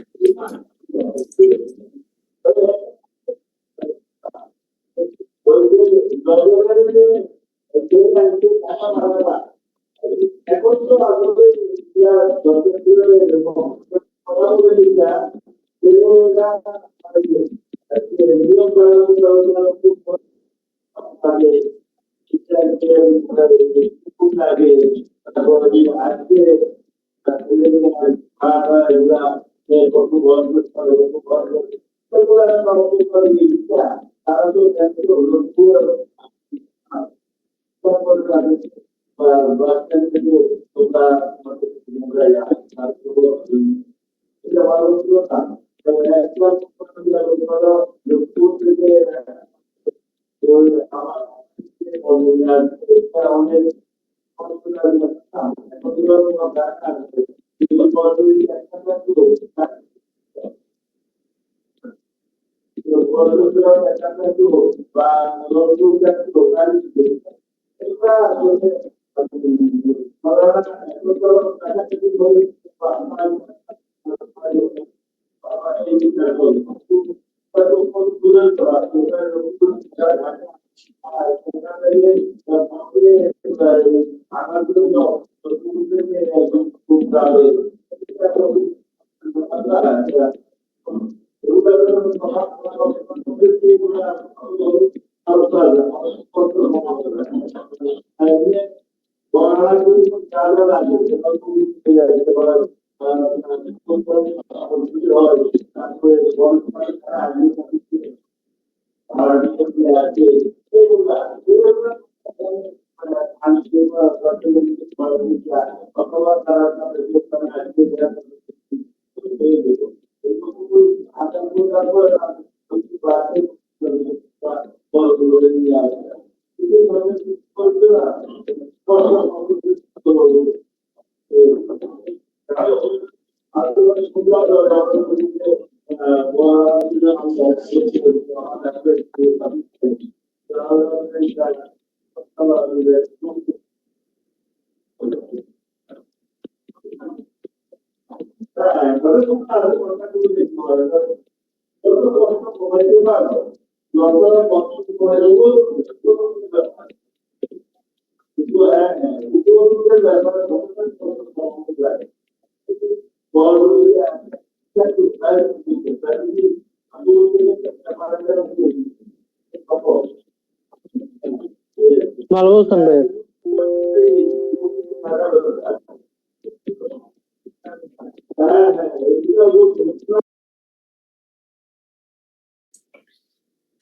ভালো বলছেন ভাই।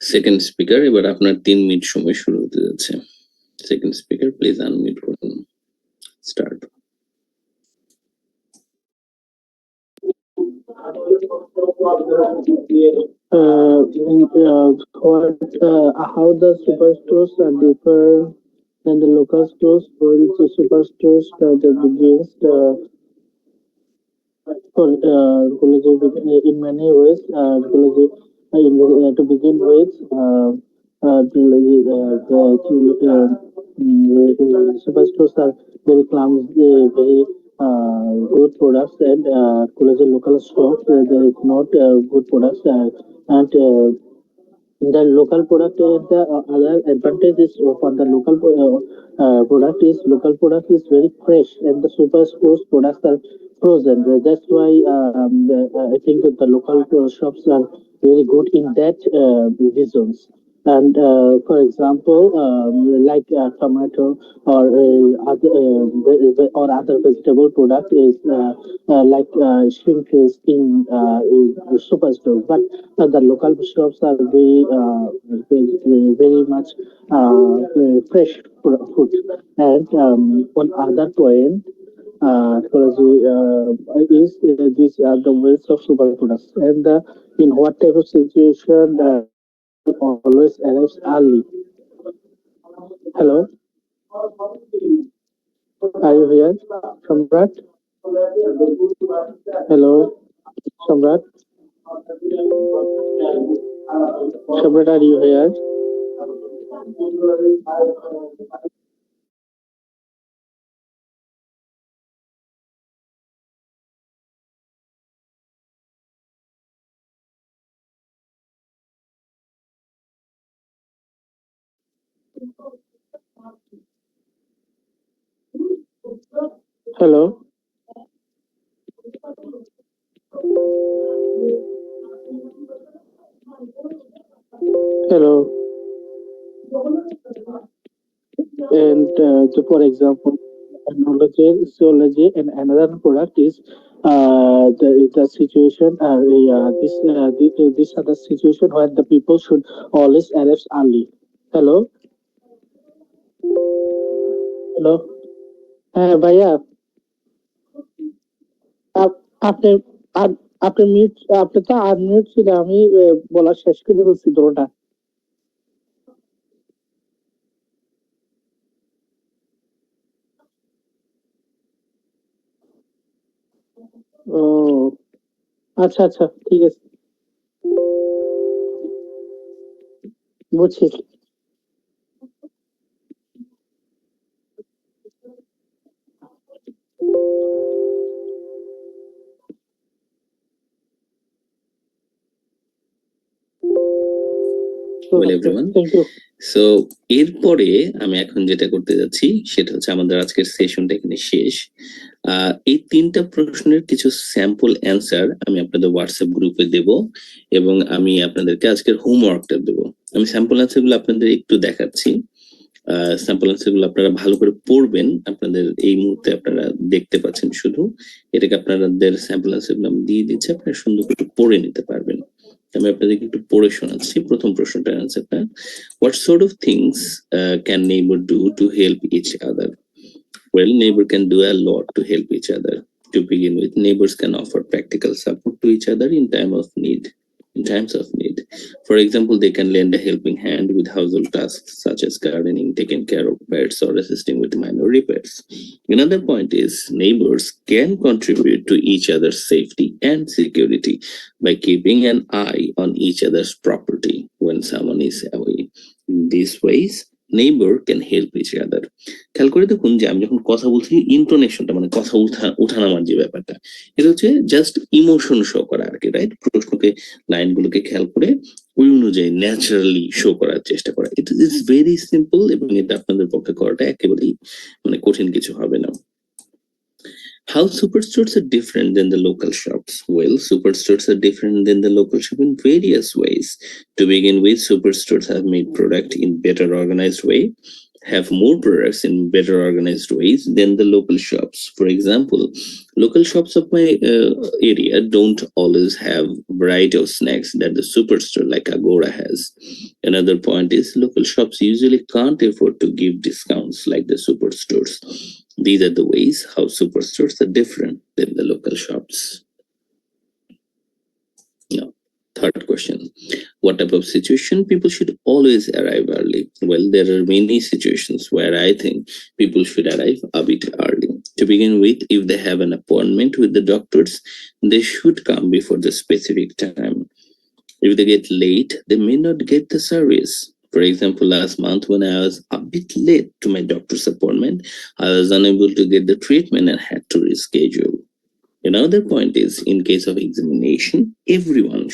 সেকেন্ড স্পিকার এবার আপনার 3 মিনিট সময় শুরু হতে যাচ্ছে। সেকেন্ড স্পিকার প্লিজ আনমিউট করুন, start. How the superstores are different than the local stores? Well, the superstores that begins in many ways. To begin with, superstores are very clumsy, very good products, and college local stores there is not good products, and the local product, the other advantage is for the local product is very fresh, and the superstores products are frozen. That's why I think that the local shops are very good in that reasons. And for example, like tomato or other vegetable product is like shrimp is in superstore, but the local shops are very much fresh food. And one other point is these are the ways of super products, and in what type of situation always arrives early. Hello, are you here, Samrat? Hello, Samrat. Samrat, are you here? Hello. Hello. And so for example, zoology, and another product is the situation. These are the situation where the people should always arrive early. Hello. Hello. ভাইয়া আপনি আপনি mute, আপনি তো unmute ছিল, আমি বলা শেষ করে বলছি ধরোটা। ও আচ্ছা আচ্ছা, ঠিক আছে, বুঝছি। Well, everyone. Thank you. So এরপরে আমি এখন যেটা করতে যাচ্ছি সেটা হচ্ছে আমাদের আজকের সেশনটা এখানে শেষ। এই তিনটা প্রশ্নের কিছু স্যাম্পল অ্যান্সার আমি আপনাদের হোয়াটসঅ্যাপ গ্রুপে দেব এবং আমি আপনাদেরকে আজকের হোমওয়ার্কটা দেব। আমি স্যাম্পল অ্যান্সার গুলো আপনাদের একটু দেখাচ্ছি। স্যাম্পল অ্যান্সার গুলো আপনারা ভালো করে পড়বেন। আপনাদের এই মুহূর্তে আপনারা দেখতে পাচ্ছেন শুধু, এটাকে আপনাদের স্যাম্পল অ্যান্সার গুলো আমি দিয়ে দিচ্ছি, আপনারা সুন্দর করে পড়ে নিতে পারবেন। আমি আপনাদেরকে একটু পড়ে শোনাচ্ছি। প্রথম প্রশ্নটার অ্যান্সারটা, what sort of things can neighbor do to help each other? Well, neighbor can do a lot to help each other. To begin with, neighbors can offer practical support to each other in times of need. For example, they can lend a helping hand with household tasks such as gardening, taking care of pets, or assisting with minor repairs. Another point is neighbors can contribute to each other's safety and security by keeping an eye on each other's property when someone is away. In these ways, neighbor can help each other. খেয়াল করে দেখুন যে আমি যখন কথা বলছি ইন্টোনেশনটা, মানে কথা উঠানামার যে ব্যাপারটা, এটা হচ্ছে জাস্ট ইমোশন শো করা আর কি, রাইট? প্রশ্নকে, লাইনগুলোকে খেয়াল করে ওই অনুযায়ী ন্যাচারালি শো করার চেষ্টা করা। ইট ইজ ভেরি সিম্পল এবং এটা আপনাদের পক্ষে করাটা একেবারেই মানে কঠিন কিছু হবে না। How superstores are different than the local shops? Well, superstores are different than the local shop in various ways. To begin with, superstores have made product in better organized way, have more products in better organized ways than the local shops. For example, local shops of my area don't always have variety of snacks that the superstore like Agora has. Another point is local shops usually can't afford to give discounts like the superstores. These are the ways how superstores are different than the local shops. Now, third question. What type of situation people should always arrive early? Well, there are many situations where I think people should arrive a bit early. To begin with, if they have an appointment with the doctors, they should come before the specific time. If they get late, they may not get the service. For example, last month when I was a bit late to my doctor's appointment, I was unable to get the treatment and had to reschedule. Another point is, in case of examination, everyone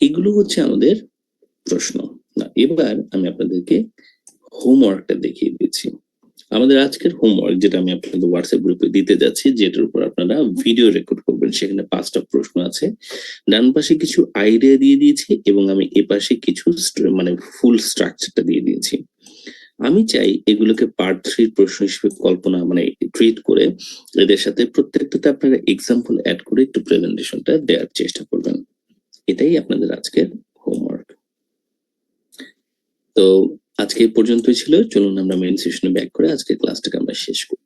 এগুলো হচ্ছে আমাদের প্রশ্ন। না, এবার আমি আপনাদেরকে হোমওয়ার্কটা দেখিয়ে দিচ্ছি। আমাদের আজকের হোমওয়ার্ক যেটা আমি আপনাদের হোয়াটসঅ্যাপ গ্রুপে দিতে যাচ্ছি, যেটার উপর আপনারা ভিডিও রেকর্ড করবেন, সেখানে 5টা প্রশ্ন আছে। ডান পাশে কিছু আইডিয়া দিয়ে দিয়েছি এবং আমি এ পাশে কিছু মানে ফুল স্ট্রাকচারটা দিয়ে দিয়েছি। আমি চাই এগুলোকে পার্ট 3 প্রশ্ন হিসেবে কল্পনা মানে ট্রিট করে এদের সাথে প্রত্যেকটাতে আপনারা এক্সাম্পল অ্যাড করে একটু প্রেজেন্টেশনটা দেওয়ার চেষ্টা করবেন। এটাই আপনাদের আজকের হোমওয়ার্ক। তো আজকে এই পর্যন্তই ছিল। চলুন আমরা মেইন সেশনে ব্যাক করে আজকে ক্লাসটাকে আমরা শেষ করি।